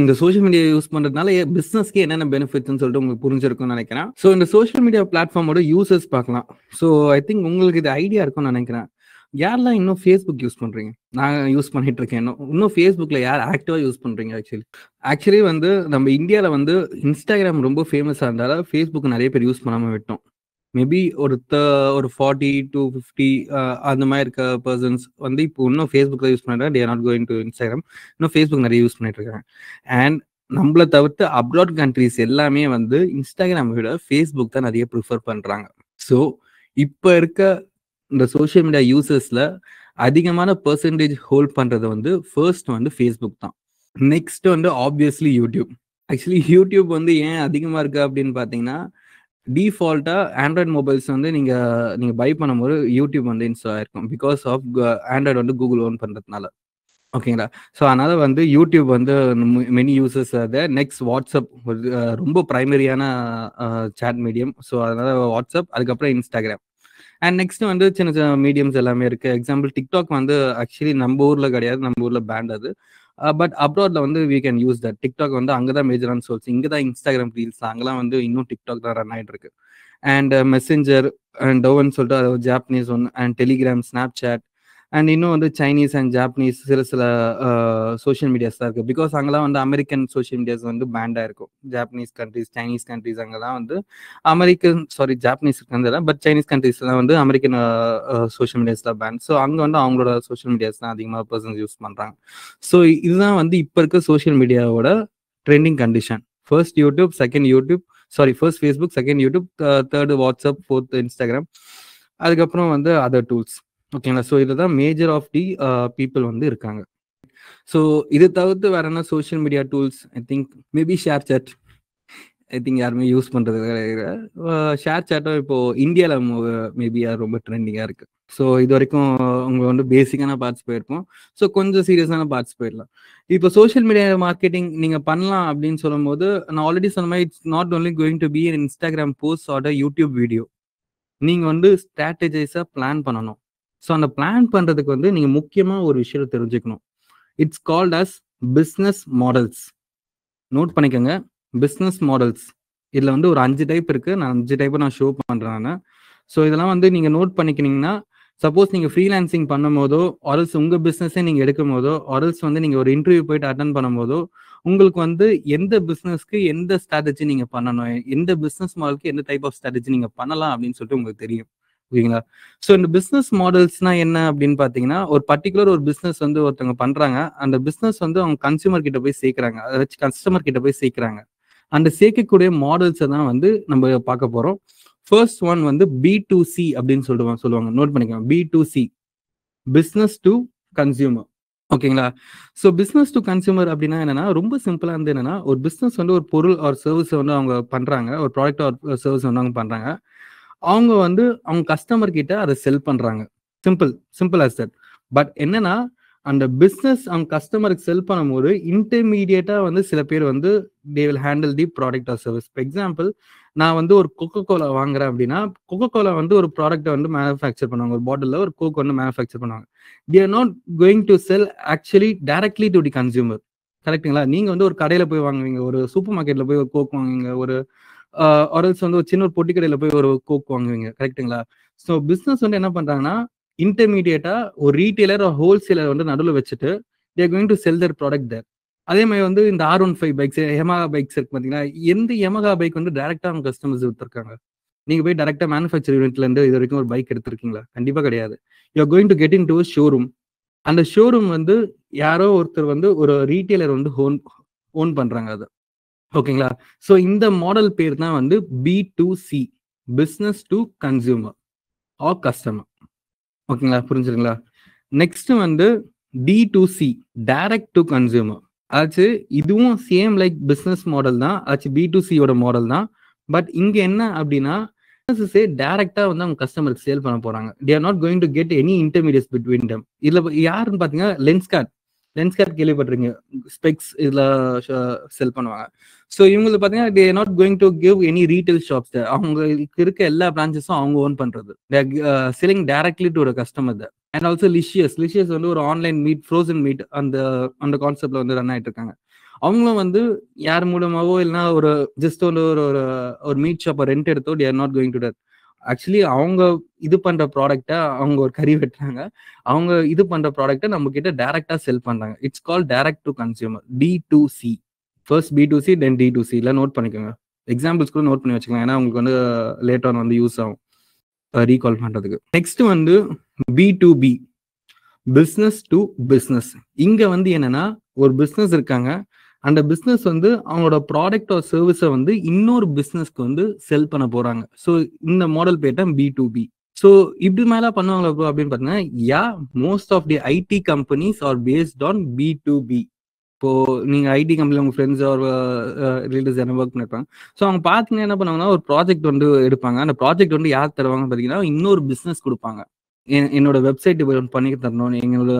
இந்த சோஷியல் மீடியா யூஸ் பண்றதுனால பிசினஸ்க்கு என்னென்ன பெனிஃபிட்ஸ்னு சொல்லிட்டு உங்களுக்கு புரிஞ்சிருக்கும்னு நினைக்கிறேன். ஸோ இந்த சோஷியல் மீடியா பிளாட்ஃபார்மோட யூசர்ஸ் பார்க்கலாம். ஸோ ஐ திங்க் உங்களுக்கு இது ஐடியா இருக்கும்னு நினைக்கிறேன். யாரெல்லாம் இன்னும் ஃபேஸ்புக் யூஸ் பண்றீங்க? நான் யூஸ் பண்ணிட்டு இருக்கேன். இன்னும் ஃபேஸ்புக்ல யார் ஆக்டிவா யூஸ் பண்றீங்க? ஆக்சுவலி வந்து நம்ம இந்தியால வந்து இன்ஸ்டாகிராம் ரொம்ப ஃபேமஸா இருந்தால ஃபேஸ்புக் நிறைய பேர் யூஸ் பண்ணாம விட்டோம். மேபி ஒரு 40 to 50 அந்த மாதிரி இருக்க பர்சன்ஸ் வந்து இப்போ இன்னும் ஃபேஸ்புக் யூஸ் பண்ணுறாங்க. They are not going to Instagram. இன்னும் ஃபேஸ்புக் நிறைய யூஸ் பண்ணிட்டு இருக்காங்க. அண்ட் நம்மளை தவிர்த்து அப்ராட் கண்ட்ரிஸ் எல்லாமே வந்து இன்ஸ்டாகிராம் விட ஃபேஸ்புக் தான் நிறைய ப்ரிஃபர் பண்றாங்க. ஸோ இப்போ இருக்க இந்த சோஷியல் மீடியா யூசர்ஸ்ல அதிகமான பெர்சன்டேஜ் ஹோல்ட் பண்றது வந்து ஃபர்ஸ்ட் வந்து ஃபேஸ்புக் தான். நெக்ஸ்ட் வந்து ஆப்வியஸ்லி யூடியூப். ஆக்சுவலி யூடியூப் வந்து ஏன் அதிகமா இருக்கு அப்படின்னு பாத்தீங்கன்னா, டிஃபால்ட்டா ஆண்ட்ராய்ட் மொபைல்ஸ் வந்து நீங்க பை பண்ணும்போது யூடியூப் வந்து இன்ஸ்டால் ஆயிருக்கும். பிகாஸ் ஆஃப் ஆண்ட்ராய்டு வந்து கூகுள் ஓன் பண்றதுனால. ஓகேங்களா? ஸோ அதனால வந்து யூடியூப் வந்து மெனி யூசர்ஸ் அதை நெக்ஸ்ட் வாட்ஸ்அப் ரொம்ப பிரைமரியான சேட் மீடியம். ஸோ அதனால வாட்ஸ்அப், அதுக்கப்புறம் இன்ஸ்டாகிராம். அண்ட் நெக்ஸ்ட் வந்து சின்ன சின்ன மீடியம்ஸ் எல்லாமே இருக்கு. எக்ஸாம்பிள் டிக்டாக் வந்து ஆக்சுவலி நம்ம ஊர்ல கிடையாது, நம்ம ஊர்ல பேண்ட் அது. பட் அப்ராட்ல வந்து we can use that. TikTok வந்து அங்கதான் மேஜரான சோர்ஸ். இங்க தான் இன்ஸ்டாகிராம் ரீல்ஸ், அங்கெல்லாம் வந்து இன்னும் டிக்டாக் தான் ரன் ஆயிட்டு இருக்கு. அண்ட் மெசேஞ்சர் அண்ட் டோவன் சொல்லிட்டு அது ஜாப்பனீஸ் ஒன்று, and Telegram, Snapchat, and இன்னும் வந்து சைனீஸ் அண்ட் ஜாப்பனீஸ் சில சோஷியல் மீடியாஸ் தான் இருக்கு. பிகாஸ் அங்கெல்லாம் வந்து அமெரிக்கன் சோஷியல் மீடியாஸ் வந்து பேண்டா இருக்கும். ஜாப்பனீஸ் கண்ட்ரிஸ், சைனீஸ் கண்ட்ரிஸ் அங்கெல்லாம் வந்து ஜாப்பனீஸ் கண்ட்ரி பட் சைனீஸ் கண்ட்ரிஸ்லாம் வந்து அமெரிக்கன் சோஷியல் மீடியாஸ் தான் பேண்ட். ஸோ அங்கே வந்து அவங்களோட சோஷியல் மீடியாஸ் தான் அதிகமாக பர்சன்ஸ் யூஸ் பண்றாங்க. ஸோ இதுதான் வந்து இப்போ இருக்க சோஷியல் மீடியாவோட trending condition. First YouTube, second first Facebook, second YouTube, third WhatsApp, fourth Instagram, அதுக்கப்புறம் வந்து அதர் டூல்ஸ். ஓகேங்களா? ஸோ இதுதான் மேஜர் ஆஃப் தி பீப்புள் வந்து இருக்காங்க. ஸோ இது தவிர்த்து வேற என்ன social media tools? I think maybe share chat. I think யாருமே யூஸ் பண்றது ஷேர் சாட்டும் இப்போ இந்தியாவில் மேபி ரொம்ப ட்ரெண்டிங்காக இருக்கு. ஸோ இது வரைக்கும் உங்க வந்து பேசிக்கான பார்ட்ஸ் போயிருப்போம். ஸோ கொஞ்சம் சீரியஸான பார்ட்ஸ் போயிடலாம். இப்போ சோஷியல் மீடியா மார்க்கெட்டிங் நீங்க பண்ணலாம் அப்படின்னு சொல்லும் போது, நான் ஆல்ரெடி சொன்ன மாதிரி it's not only going to be on Instagram post or YouTube video. நீங்க வந்து ஸ்ட்ராட்டஜைஸா பிளான் பண்ணணும். ஸோ அந்த பிளான் பண்றதுக்கு வந்து நீங்க முக்கியமா ஒரு விஷயத்தை தெரிஞ்சுக்கணும். It's called as business models. Note பண்ணிக்கோங்க, பிஸ்னஸ் மாடல்ஸ். இதுல வந்து ஒரு 5 டைப் இருக்கு. நான் 5 டைப்பை நான் ஷோ பண்றேன். ஸோ இதெல்லாம் வந்து நீங்க நோட் பண்ணிக்கினீங்கன்னா, சப்போஸ் நீங்க ஃப்ரீலான்சிங் பண்ணும் போதோ, ஆர்எல்ஸ் உங்க பிசினஸே நீங்க எடுக்கும் போதோ, ஆர்எல்ஸ் வந்து நீங்க ஒரு இன்டர்வியூ போயிட்டு அட்டன் பண்ணும் போதோ, உங்களுக்கு வந்து எந்த பிசினஸ்க்கு எந்த ஸ்ட்ராட்டஜி நீங்க பண்ணணும், எந்த பிசினஸ் மாடலுக்கு எந்த டைப் ஆஃப் ஸ்ட்ராட்டஜி நீங்க பண்ணலாம் அப்படின்னு சொல்லிட்டு உங்களுக்கு தெரியும். ஓகேங்களா? ஸோ இந்த பிசினஸ் மாடல்ஸ்னா என்ன அப்படின்னு பாத்தீங்கன்னா, ஒரு பர்டிகுலர் ஒரு பிசினஸ் வந்து ஒருத்தவங்க பண்றாங்க. அந்த பிசினஸ் வந்து அவங்க கன்சியூமர் கிட்ட போய் சேர்க்கிறாங்க, அதை வச்சு கஸ்டமர் கிட்ட போய் சேர்க்கிறாங்க. அந்த சேர்க்கக்கூடிய மாடல்ஸை தான் வந்து நம்ம பார்க்க போறோம். ஃபர்ஸ்ட் ஒன் வந்து B2C அப்படின்னு சொல்லுவாங்க. நோட் பண்ணிக்கோங்க, B2C, பிசினஸ் டு கன்சியூமர். ஓகேங்களா? ஸோ பிசினஸ் டு கன்சியூமர் அப்படின்னா என்னன்னா, ரொம்ப சிம்பிளா வந்து என்னன்னா, ஒரு பிசினஸ் வந்து ஒரு பொருள் ஒரு சர்வீஸ் வந்து அவங்க பண்றாங்க, ஒரு ப்ராடக்ட் ஒரு சர்வீஸ் வந்து அவங்க பண்றாங்க. அவங்க வந்து அவங்க கஸ்டமர் கிட்ட அதை செல் பண்றாங்க. Simple as that. பட் என்னன்னா, அந்த பிசினஸ் அவங்க கஸ்டமருக்கு செல் பண்ணும்போது இன்டர்மீடியேட்டா வந்து சில பேர் வந்து they will handle the product or service. For example, நான் வந்து ஒரு கொக்கோ கோலா வாங்குறேன் அப்படின்னா, கொக்கோ கோலா வந்து ஒரு ப்ராடக்ட்டை வந்து மேனுஃபேக்சர் பண்ணுவாங்க. ஒரு பாட்டில் ஒரு கோக் வந்து மேனுஃபேக்சர் பண்ணுவாங்க. They are not going to sell actually directly to the consumer. கரெக்ட்டுங்களா? நீங்க வந்து ஒரு கடையில போய் வாங்குவீங்க, ஒரு சூப்பர் மார்க்கெட்ல போய் ஒரு கோக் வாங்குவீங்க, ஒரு ஆர்எல்ஸ் வந்து ஒரு சின்ன ஒரு பொட்டி கடையில போய் ஒரு கோக் வாங்குவீங்க. கரெக்ட்டுங்களா? ஸோ பிசினஸ் வந்து என்ன பண்றாங்கன்னா, இன்டர்மீடியேட்டா ஒரு ரீட்டைலர் ஒரு ஹோல்சேலர் வந்து நடுவில் வச்சுட்டு they are going to sell their product there. அதே மாதிரி வந்து இந்த R15 பைக்ஸ், யமஹா பைக்ஸ் இருக்கு பாத்தீங்களா? எந்த யமஹா பைக் வந்து டைரக்டா அவங்க கஸ்டமர்ஸ் வித்துருக்காங்க? நீங்க போய் டைரக்டா மேனுஃபேக்சர் யூனிட்ல இருந்து இது வரைக்கும் ஒரு பைக் எடுத்திருக்கீங்களா? கண்டிப்பா கிடையாது. You are going to get in to showroom. அந்த ஷோரூம் வந்து யாரோ ஒருத்தர் வந்து ஒரு ரீட்டைலர் வந்து ஓன் பண்றாங்க அது. ஓகேங்களா? ஸோ இந்த மாடல் பேர் தான் வந்து B2C, business to consumer or customer. ஓகேங்களா? புரிஞ்சுங்களா? நெக்ஸ்ட் வந்து D2C, டைரக்ட் டு கன்சியூமர். ஆச்சு இதுவும் சேம் லைக் பிசினஸ் மாடல் தான். ஆச்சு B2C மாடல் தான். பட் இங்க என்ன அப்படின்னா, டைரக்டா வந்து அவங்க கஸ்டமருக்கு சேல் பண்ண போறாங்க. They are not going to get any intermediates between தம். இதுல யாருன்னு பாத்தீங்கன்னா, லென்ஸ்கார்ட் கேள்விப்பட்டிருக்கீங்க, ஸ்பெக்ஸ் இதுல செல் பண்ணுவாங்க. ஸோ இவங்களுக்கு பாத்தீங்கன்னா, they are not going to give any retail shops. அவங்களுக்கு இருக்க எல்லா பிரான்ச்சஸும் அவங்க ஓன் பண்றது. They are selling directly to the customer. And also Licious வந்து ஒரு ஆன்லைன் மீட், ஃப்ரோசன் மீட், அந்த அந்த கான்செப்ட்ல வந்து ரன் ஆயிட்டு இருக்காங்க. அவங்களும் வந்து யார் மூலமாவோ இல்லைன்னா ஒரு ஜஸ்ட் ஒரு ஒரு ஒரு மீட் ஷாப்பை ரெண்ட் எடுத்தோ they are not going to that. Actually அவங்க இது பண்ற ப்ராடக்ட்டை, அவங்க ஒரு கறி வெட்டுறாங்க, அவங்க இது பண்ற ப்ராடக்ட்டை நம்ம கிட்ட டைரக்டா செல் பண்றாங்க. It's call direct to consumer, D2C. First B2C then D2C. இல்லை நோட் பண்ணிக்கோங்க, எக்ஸாம்பிள்ஸ் கூட நோட் பண்ணி வச்சுக்கோங்க, ஏன்னா உங்களுக்கு வந்து லேட்டர் ஆன் வந்து யூஸ் ஆகும் ரீகால் பண்றதுக்கு. நெக்ஸ்ட் வந்து B2B, பிஸ்னஸ் டு பிஸ்னஸ். இங்க வந்து என்னன்னா ஒரு பிஸ்னஸ் இருக்காங்க, அந்த பிஸ்னஸ் வந்து அவங்களோட ப்ராடக்ட் ஆர் சர்வீஸை வந்து இன்னொரு பிஸ்னஸ்க்கு வந்து செல் பண்ண போறாங்க. ஸோ இந்த மாடல் பேர் தான் B2B. ஸோ இப்படி மேல பண்ணுவாங்களா ப்ரோ அப்படின்னு பார்த்தீங்கன்னா, yeah, most of the IT companies are based on B2B. இப்போ நீங்க ஐடி கம்பெனியில் உங்க ஃப்ரெண்ட்ஸ் ஆர் ரிலேட்டிவ்ஸ் என்ன ஒர்க் பண்ணிருப்பாங்க. ஸோ அவங்க பார்த்தீங்கன்னா என்ன பண்ணுவாங்கன்னா, ஒரு ப்ராஜெக்ட் வந்து எடுப்பாங்க. அந்த ப்ராஜெக்ட் வந்து யார் தருவாங்கன்னு பார்த்தீங்கன்னா, இன்னொரு பிஸ்னஸ் கொடுப்பாங்க. என்னோட வெப்சைட் பண்ணி தரணும், எங்களோட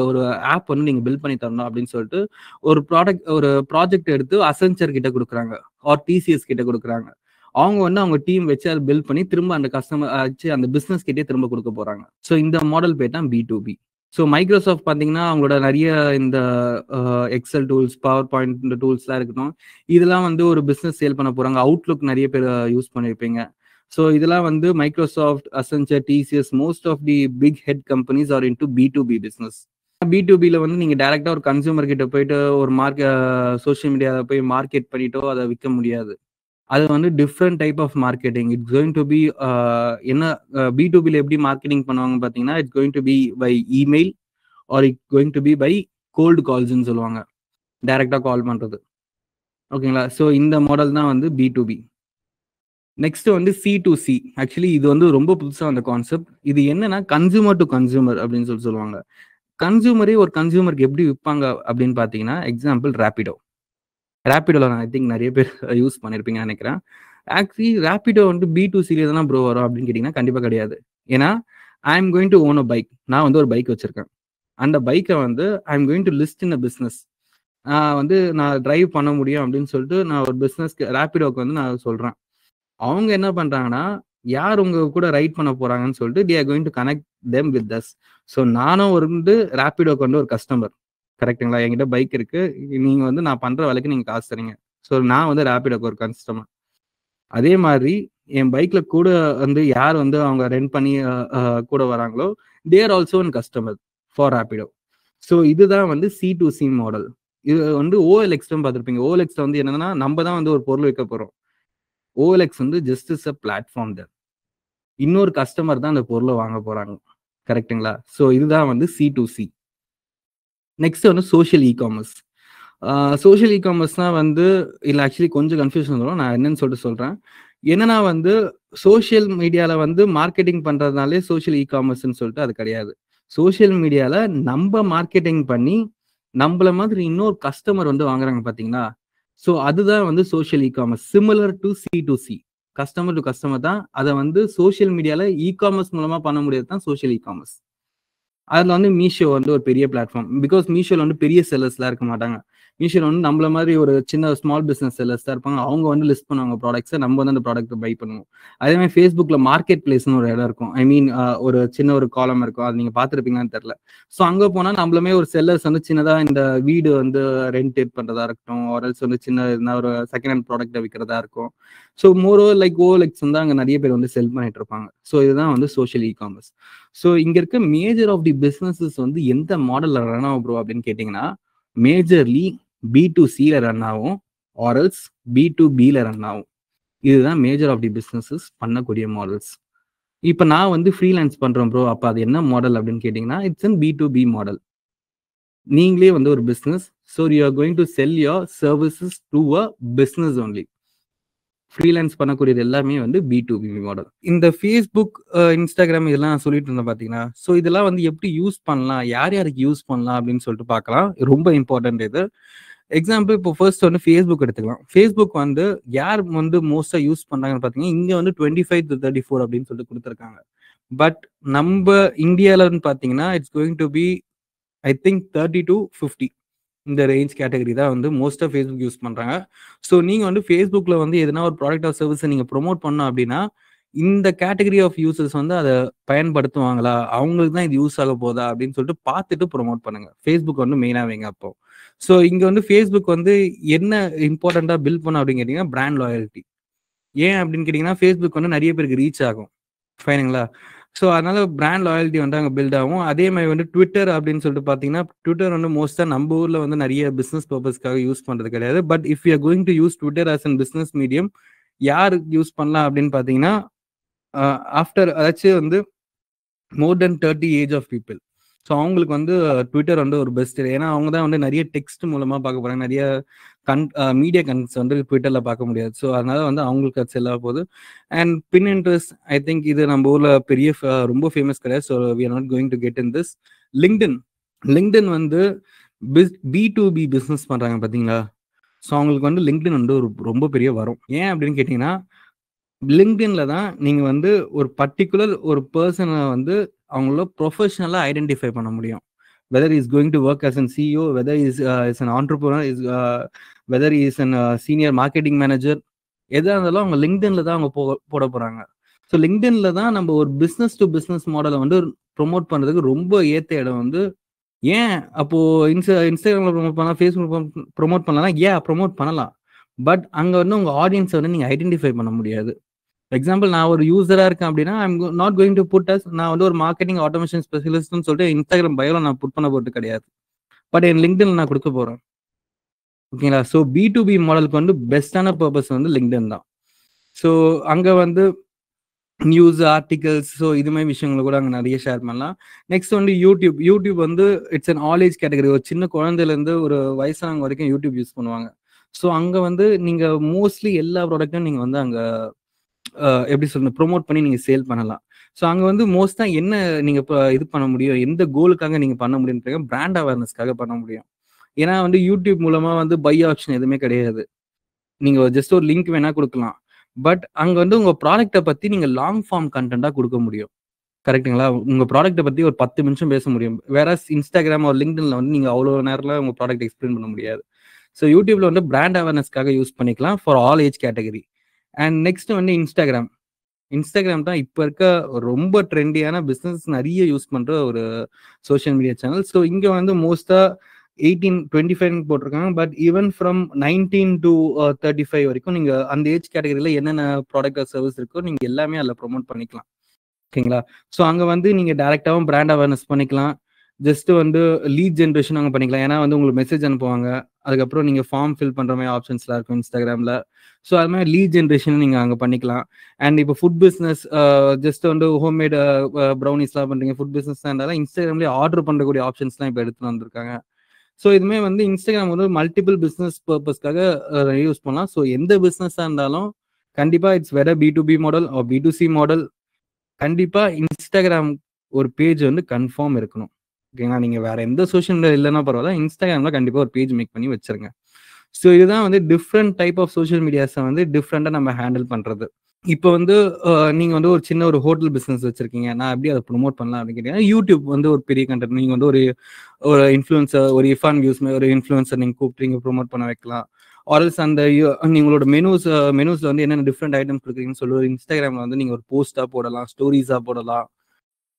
ஒரு ஆப் வந்து நீங்க பில்ட் பண்ணி தரணும் அப்படின்னு சொல்லிட்டு ஒரு ப்ராஜெக்ட் எடுத்து அசென்சர் கிட்ட கொடுக்குறாங்க, ஆர் TCS கிட்ட கொடுக்குறாங்க. அவங்க வந்து அவங்க டீம் வச்சு அதை பில்ட் பண்ணி திரும்ப அந்த கஸ்டமர் அந்த பிசினஸ் கிட்டே திரும்ப கொடுக்க போறாங்க. ஸோ இந்த மாடல் பேர் தான் B2B. ஸோ மைக்ரோசாஃப்ட் பார்த்தீங்கன்னா அவங்களோட நிறைய இந்த எக்ஸல் டூல்ஸ், பவர் பாயிண்ட் டூல்ஸ்லாம் இருக்கட்டும், இதெல்லாம் வந்து ஒரு பிஸ்னஸ் சேல் பண்ண போறாங்க. அவுட்லுக் நிறைய பேர் யூஸ் பண்ணியிருப்பீங்க. ஸோ இதெல்லாம் வந்து Microsoft, Accenture, TCS, most of the big head companies are into B2B business. B2Bல வந்து நீங்க டைரக்டா ஒரு கன்சியூமர் கிட்ட போயிட்டு ஒரு சோஷியல் மீடியாவில் போய் மார்க்கெட் பண்ணிட்டோ அதை விற்க முடியாது. அது வந்து different type of marketing. It's going to be என்ன B2Bல எப்படி மார்க்கெட்டிங் பண்ணுவாங்க பார்த்தீங்கன்னா, it's going to be by email or it going to be by cold கால்ஸ்ன்னு சொல்லுவாங்க, டைரக்டா கால் பண்றது. ஓகேங்களா? ஸோ இந்த மாடல் தான் வந்து B2B. நெக்ஸ்ட் வந்து C2C. ஆக்சுவலி இது வந்து ரொம்ப புதுசா அந்த கான்செப்ட். இது என்னன்னா கன்சியூமர் டு கன்சியூமர் அப்படின்னு சொல்லுவாங்க. கன்சியூமரே ஒரு கன்சியூமருக்கு எப்படி விற்பாங்க அப்படின்னு பார்த்தீங்கன்னா, எக்ஸாம்பிள் ரேபிடோல நான் ஐ திங்க் நிறைய பேர் யூஸ் பண்ணியிருப்பீங்கன்னு நினைக்கிறேன். ஆக்சுவலி ரேபிடோ வந்து B2Cல தானே ப்ரோ வரும் அப்படின்னு கேட்டிங்கன்னா கண்டிப்பாக கிடையாது. ஏன்னா I am going to own a bike. நான் வந்து ஒரு பைக் வச்சிருக்கேன். அந்த பைக்கை வந்து I am going to list in a business. நான் டிரைவ் பண்ண முடியும் அப்படின்னு சொல்லிட்டு நான் ஒரு பிஸ்னஸ்க்கு ரேபிடோக்கு வந்து நான் சொல்கிறேன். அவங்க என்ன பண்றாங்கன்னா, யார் உங்க கூட ரைட் பண்ண போறாங்கன்னு சொல்லிட்டு they are going to connect them with us. So நானும் வந்து ரேபிடோக்கு வந்து ஒரு கஸ்டமர், கரெக்டுங்களா? என்கிட்ட பைக் இருக்கு, நீங்க வந்து நான் பண்ற வேலைக்கு நீங்க காசு தரீங்க. ஸோ நான் வந்து ரேபிடோக்கு ஒரு கஸ்டமர். அதே மாதிரி என் பைக்ல கூட வந்து யார் வந்து அவங்க ரெண்ட் பண்ணி கூட வராங்களோ, they are also one customer for Rapido. So இதுதான் வந்து C2C மாடல். இது வந்து OLX பார்த்துருப்பீங்க. OLX வந்து என்னன்னா, நம்ம தான் வந்து ஒரு பொருள் விற்க போறோம். OLX வந்து ஜஸ்ட் இஸ் அ பிளாட்ஃபார்ம் தான். இன்னொரு கஸ்டமர் தான் அந்த பொருளை வாங்க போறாங்க, கரெக்டுங்களா? ஸோ இதுதான் வந்து C2C. நெக்ஸ்ட் வந்து சோஷியல் இ-காமர்ஸ். சோஷியல் இ-காமர்ஸ்னா வந்து இல்லை ஆக்சுவலி கொஞ்சம் கன்ஃபியூஷன் வரும், நான் என்னன்னு சொல்லிட்டு சொல்றேன். என்னன்னா வந்து சோஷியல் மீடியால வந்து மார்க்கெட்டிங் பண்றதுனாலே சோஷியல் இ-காமர்ஸ்ன்னு சொல்லிட்டு அது கிடையாது. சோஷியல் மீடியால நம்ம மார்க்கெட்டிங் பண்ணி நம்மள மாதிரி இன்னொரு கஸ்டமர் வந்து வாங்குறாங்க பாத்தீங்களா? ஸோ அதுதான் வந்து social e-commerce. Similar to C2C, customer to customer தான். அதை வந்து சோஷியல் மீடியால இ-காமர்ஸ் மூலமா பண்ண முடியாது தான் சோஷியல் இ-காமர்ஸ். அதுல வந்து மீஷோ வந்து ஒரு பெரிய பிளாட்ஃபார்ம். பிகாஸ் மீஷோல வந்து பெரிய செல்லர்ஸ்லாம் இருக்க மாட்டாங்க. மீஷோல வந்து நம்மள மாதிரி ஒரு சின்ன ஸ்மால் பிசினஸ் செல்லர்ஸ் தான் இருப்பாங்க. அவங்க வந்து லிஸ்ட் பண்ணுவாங்க ப்ராடக்ட்ஸை, நம்ம வந்து அந்த ப்ராடக்ட்டை பை பண்ணுவோம். அதே மாதிரி ஃபேஸ்புக்ல மார்க்கெட் பிளேஸ்னு ஒரு இடம் இருக்கும். ஐ மீன் ஒரு சின்ன ஒரு காலம் இருக்கும், அது நீங்க பார்த்துருப்பீங்கன்னு தெரியல. ஸோ அங்கே போனால் நம்மளுமே ஒரு செல்லர்ஸ் வந்து சின்னதா இந்த வீடு வந்து ரெண்ட் பண்றதா இருக்கட்டும், ஆர்எல்ஸ் வந்து சின்ன ஒரு செகண்ட் ஹேண்ட் ப்ராடக்ட்டை விற்கிறதா இருக்கும். ஸோ மோரோ லைக் OLX வந்து அங்கே நிறைய பேர் வந்து செல் பண்ணிட்டு இருப்பாங்க. ஸோ இதுதான் வந்து சோஷியல் இ-காமர்ஸ். ஸோ இங்க இருக்க மேஜர் ஆஃப் தி பிசினஸஸ் வந்து எந்த மாடல்ல ரன் ஆகும் ப்ரோ அப்படின்னு கேட்டீங்கன்னா, மேஜர்லி B2Cல ரன் ஆகும், ஆர்எல்ஸ் B2Bல ரன் ஆகும். இதுதான் மேஜர் ஆஃப் தி பிசினஸஸ் பண்ணக்கூடிய மாடல்ஸ். இப்போ நான் வந்து ஃப்ரீலான்ஸ் பண்றேன் ப்ரோ, அப்போ அது என்ன மாடல் அப்படின்னு கேட்டீங்கன்னா, இட்ஸ் அன் B2B மாடல். நீங்களே வந்து ஒரு business, so you are going to sell your services to a business only. Freelance பண்ணக்கூடியது எல்லாமே வந்து B2B மாடல். இந்த ஃபேஸ்புக், இன்ஸ்டாகிராம் இதெல்லாம் சொல்லிட்டு இருந்தேன் பார்த்தீங்கன்னா, ஸோ இதெல்லாம் வந்து எப்படி யூஸ் பண்ணலாம், யார் யாருக்கு யூஸ் பண்ணலாம் அப்படின்னு சொல்லிட்டு பார்க்கலாம். ரொம்ப இம்பார்ட்டன்ட் இது. எக்ஸாம்பிள் இப்போ ஃபர்ஸ்ட் வந்து ஃபேஸ்புக் எடுத்துக்கலாம். ஃபேஸ்புக் வந்து யார் வந்து மோஸ்டா யூஸ் பண்றாங்கன்னு பார்த்தீங்கன்னா, இங்கே வந்து 25 to 34 அப்படின்னு சொல்லிட்டு கொடுத்துருக்காங்க. பட் நம்ம இந்தியாவில்னு பார்த்தீங்கன்னா it's going to be I think 30 to 50. இந்த ரேஞ்ச் கேட்டகரி தான் வந்து மோஸ்ட்டாக ஃபேஸ்புக் யூஸ் பண்ணுறாங்க. ஸோ நீங்கள் வந்து ஃபேஸ்புக்கில் வந்து எதனா ஒரு ப்ராடக்ட் ஆர் சர்வீஸை நீங்கள் ப்ரொமோட் பண்ணோம் அப்படின்னா, இந்த கேட்டகரி ஆஃப் யூசர்ஸ் வந்து அதை பயன்படுத்துவாங்களா, அவங்களுக்கு தான் இது யூஸ் ஆக போதா அப்படின்னு சொல்லிட்டு பார்த்துட்டு ப்ரொமோட் பண்ணுங்க. ஃபேஸ்புக் வந்து மெயினா வைங்க அப்போ. ஸோ இங்க வந்து ஃபேஸ்புக் வந்து என்ன இம்பார்ட்டண்டா பில்ட் பண்ணும் அப்படின்னு கேட்டீங்கன்னா பிராண்ட் லாயல்ட்டி. ஏன் அப்படின்னு கேட்டீங்கன்னா ஃபேஸ்புக் வந்து நிறைய பேருக்கு ரீச் ஆகும். ஃபைனுங்களா? ஸோ அதனால பிராண்ட் லாயல்ட்டி வந்து அங்கே பில்ட் ஆகும். அதே மாதிரி வந்து ட்விட்டர் அப்படின்னு சொல்லிட்டு பார்த்தீங்கன்னா ட்விட்டர் வந்து மோஸ்ட்டாக நம்ம ஊரில் வந்து நிறைய பிஸ்னஸ் பர்பஸ்க்காக யூஸ் பண்ணுறது கிடையாது. But if you are going to use Twitter as an business medium, யார் யூஸ் பண்ணலாம் அப்படின்னு பார்த்தீங்கன்னா ஆஃப்டர் அதாச்சும் வந்து மோர் தென் 30 ஏஜ் ஆஃப் பீப்புள். ஸோ அவங்களுக்கு வந்து ட்விட்டர் வந்து ஒரு பெஸ்ட். ஏன்னா அவங்க தான் வந்து நிறைய டெக்ஸ்ட் மூலமா பார்க்க போறாங்க. நிறைய மீடியா கன்ஸ் வந்து ட்விட்டர்ல பார்க்க முடியாது. ஸோ அதனால வந்து அவங்களுக்கு அது செல்லாக போகுது. அண்ட் பின்இன்ட்ரெஸ்ட், ஐ திங்க் இது நம்ம ஊர்ல பெரிய ரொம்ப ஃபேமஸ் கிடையாது. So we are not going to get in this. LinkedIn வந்து B2B பிஸ்னஸ் பண்றாங்க பார்த்தீங்களா? ஸோ அவங்களுக்கு வந்து லிங்க்டின் வந்து ஒரு ரொம்ப பெரிய வரும். ஏன் அப்படின்னு கேட்டீங்கன்னா லிங்க்டின்ல தான் நீங்க வந்து ஒரு பர்டிகுலர் ஒரு பர்சனை வந்து அவங்கள ப்ரொஃபஷனலா ஐடென்டிஃபை பண்ண முடியும். Whether is going to work as an CEO, whether is an entrepreneur, whether is an senior marketing manager, எதா இருந்தாலும் அவங்க லிங்க்டின்ல தான் அவங்க போட போறாங்க. ஸோ லிங்க்டின்ல தான் நம்ம ஒரு பிஸ்னஸ் டு பிஸ்னஸ் மாடலை வந்து ப்ரொமோட் பண்றதுக்கு ரொம்ப ஏத்த இடம் வந்து. ஏன் அப்போ இன்ஸ்டாகிராம்ல ப்ரொமோட் பண்ணலாம், ஃபேஸ்புக் ப்ரொமோட் பண்ணலாம், ப்ரொமோட் பண்ணலாம். பட் அங்க வந்து உங்க ஆடியன்ஸை வந்து நீங்க ஐடென்டிஃபை பண்ண முடியாது. எக்ஸாம்பிள், நான் ஒரு யூசரா இருக்கேன் அப்படின்னா I'm not going to put as நான் வந்து ஒரு மார்க்கெட்டிங் ஆட்டோமேஷன் ஸ்பெஷலிஸ்ட்னு சொல்லிட்டு இன்ஸ்டாகிராம் பயோல நான் புட் பண்ண போறது கிடையாது. பட் என் லிங்க்டின்ல நான் கொடுக்க போறேன். ஓகேங்களா? ஸோ B2B மாடலுக்கு வந்து பெஸ்டான பர்பஸ் வந்து லிங்க்டின் தான். ஸோ அங்க வந்து நியூஸ் ஆர்டிகல்ஸ், ஸோ இது மாதிரி விஷயங்களை கூட அங்கே நிறைய ஷேர் பண்ணலாம். நெக்ஸ்ட் வந்து யூடியூப் வந்து it's an all age category. ஒரு சின்ன குழந்தையிலேருந்து ஒரு வயசானவங்க வரைக்கும் யூடியூப் யூஸ் பண்ணுவாங்க. ஸோ அங்கே வந்து நீங்க மோஸ்ட்லி எல்லா ப்ராடக்ட்டும் நீங்க வந்து அங்கே எப்படி சொல்றது ப்ரொமோட் பண்ணி நீங்க சேல் பண்ணலாம். ஸோ அங்க வந்து மோஸ்டா என்ன நீங்க இப்போ இது பண்ண முடியும், எந்த கோலுக்காக நீங்க பண்ண முடியும், பிராண்ட் அவேர்னஸ்க்காக பண்ண முடியும். ஏன்னா வந்து யூடியூப் மூலமா வந்து பை ஆப்ஷன் எதுவுமே கிடையாது. நீங்க ஜஸ்ட் ஒரு லிங்க் வேணா கொடுக்கலாம். பட் அங்க வந்து உங்க ப்ராடக்ட்டை பத்தி நீங்க லாங் ஃபார்ம் கண்டென்ட்டா கொடுக்க முடியும். கரெக்ட்டுங்களா? உங்க ப்ராடக்ட்டை பத்தி ஒரு 10 நிமிஷம் பேச முடியும். வேற இன்ஸ்டாகிராம் ஒரு லிங்க்டின்ல வந்து நீங்க அவ்வளோ நேரத்துல உங்க ப்ராடக்ட் எக்ஸ்பிளைன் பண்ண முடியாது. ஸோ யூடியூப்ல வந்து பிராண்ட் அவேர்னஸ்க்காக யூஸ் பண்ணிக்கலாம் for all age category. And next வந்து இன்ஸ்டாகிராம் தான் இப்போ இருக்க ரொம்ப ட்ரெண்டியான பிஸ்னஸ் நிறைய யூஸ் பண்ற ஒரு சோஷியல் மீடியா சேனல். ஸோ இங்க வந்து மோஸ்டா 18-25 போட்டிருக்காங்க. பட் ஈவன் ஃப்ரம் 19 to 35 வரைக்கும் நீங்க அந்த ஏஜ் கேட்டகரியில என்னென்ன ப்ராடக்ட் ஆர் சர்வீஸ் இருக்கோ நீங்க எல்லாமே அதில் ப்ரொமோட் பண்ணிக்கலாம். ஓகேங்களா? ஸோ அங்க வந்து நீங்க டைரக்டாவும் பிராண்ட் அவேர்னஸ் பண்ணிக்கலாம். ஜஸ்ட் வந்து லீட் ஜென்ரேஷன் அங்கே பண்ணிக்கலாம். ஏன்னா வந்து உங்களுக்கு மெசேஜ் அனுப்புவாங்க. அதுக்கப்புறம் நீங்க ஃபார்ம் ஃபில் பண்ற மாதிரி ஆப்ஷன்ஸ்லாம் இருக்கும் இன்ஸ்டாகிராம்ல. ஸோ அது மாதிரி லீட் ஜென்ரேஷன் நீங்க அங்கே பண்ணிக்கலாம். அண்ட் இப்போ ஃபுட் பிஸ்னஸ் ஜஸ்ட் வந்து ஹோம்மேட் ப்ரௌனிஸ்லாம் பண்றீங்க, ஃபுட் பிஸ்னஸ் இருந்தாலும் இன்ஸ்டாகிராம்லேயே ஆர்டர் பண்ணக்கூடிய ஆப்ஷன்ஸ்லாம் இப்போ எடுத்துட்டு வந்திருக்காங்க. ஸோ இதுமே வந்து இன்ஸ்டாகிராம் வந்து மல்டிபிள் பிஸ்னஸ் பர்பஸ்க்காக யூஸ் பண்ணலாம். ஸோ எந்த பிஸ்னஸாக இருந்தாலும் கண்டிப்பா it's whether B2B model or B2C model, கண்டிப்பா இன்ஸ்டாகிராம் ஒரு பேஜ் வந்து கன்ஃபார்ம் இருக்கணும். ஓகேங்களா? நீங்க வேற எந்த சோஷியல் மீடியா இல்லைன்னா பரவாயில்ல, இன்ஸ்டாகிராம்ல கண்டிப்பா ஒரு பேஜ் மேக் பண்ணி வச்சிருங்க. ஸோ இதுதான் வந்து டிஃப்ரெண்ட் டைப் ஆஃப் சோஷியல் மீடியாஸை வந்து டிஃப்ரெண்டா நம்ம ஹேண்டில் பண்றது. இப்போ வந்து நீங்க வந்து ஒரு சின்ன ஒரு ஹோட்டல் பிசினஸ் வச்சிருக்கீங்க, நான் எப்படி அதை ப்ரொமோட் பண்ணலாம் அப்படின்னு கேட்டீங்கன்னா யூடியூப் வந்து ஒரு பெரிய கண்டென்ட். நீங்க வந்து ஒரு இன்ஃப்ளூயன்சர், ஒரு இஃபான் வியூஸ் ஒரு இன்ஃப்ளூயன்சர் நீங்க கூப்பிட்டு நீங்க ப்ரொமோட் பண்ண வைக்கலாம். ஆர்எல்ஸ் அந்த நீங்களோட மெனூஸ்ல வந்து என்னென்ன டிஃப்ரெண்ட் ஐட்டம்ஸ் கொடுக்குறீங்கன்னு சொல்லி ஒரு இன்ஸ்டாகிராம்ல வந்து நீங்க ஒரு போஸ்டா போடலாம், ஸ்டோரிஸா போடலாம்.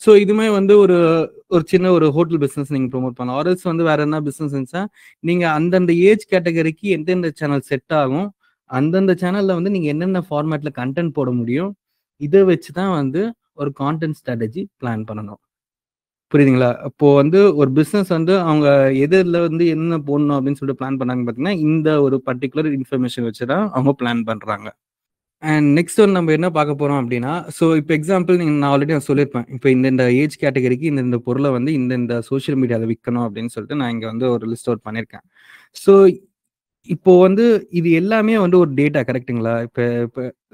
ஸோ இதுமே வந்து ஒரு சின்ன ஒரு ஹோட்டல் பிசினஸ் நீங்க ப்ரொமோட் பண்ணலாம். ஆர்எல்ஸ் வந்து வேற என்ன பிசினஸ் இருந்துச்சா நீங்க அந்தந்த ஏஜ் கேட்டகரிக்கு எந்தெந்த சேனல் செட் ஆகும், அந்தந்த சேனல்ல வந்து நீங்க என்னென்ன ஃபார்மேட்ல கண்டென்ட் போட முடியும், இதை வச்சுதான் வந்து ஒரு கான்டென்ட் ஸ்ட்ராட்டஜி பிளான் பண்ணணும். புரியுதுங்களா? அப்போ வந்து ஒரு பிசினஸ் வந்து அவங்க எதுல வந்து என்ன போடணும் அப்படின்னு சொல்லிட்டு பிளான் பண்ணாங்க பாத்தீங்கன்னா இந்த ஒரு பர்டிகுலர் இன்ஃபர்மேஷன் வச்சுதான் அவங்க பிளான் பண்றாங்க. அண்ட் நெக்ஸ்ட் வந்து நம்ம என்ன பார்க்க போறோம் அப்படின்னா, ஸோ இப்போ எக்ஸாம்பிள் நான் ஆல்ரெடி சொல்லியிருப்பேன். இப்போ இந்த ஏஜ் கேட்டகரிக்கு இந்த பொருளை வந்து இந்த சோஷியல் மீடியாவில் விற்கணும் அப்படின்னு சொல்லிட்டு நான் இங்க வந்து ஒரு லிஸ்ட் அவுட் பண்ணியிருக்கேன். ஸோ இப்போ வந்து இது எல்லாமே வந்து ஒரு டேட்டா, கரெக்ட்டுங்களா? இப்போ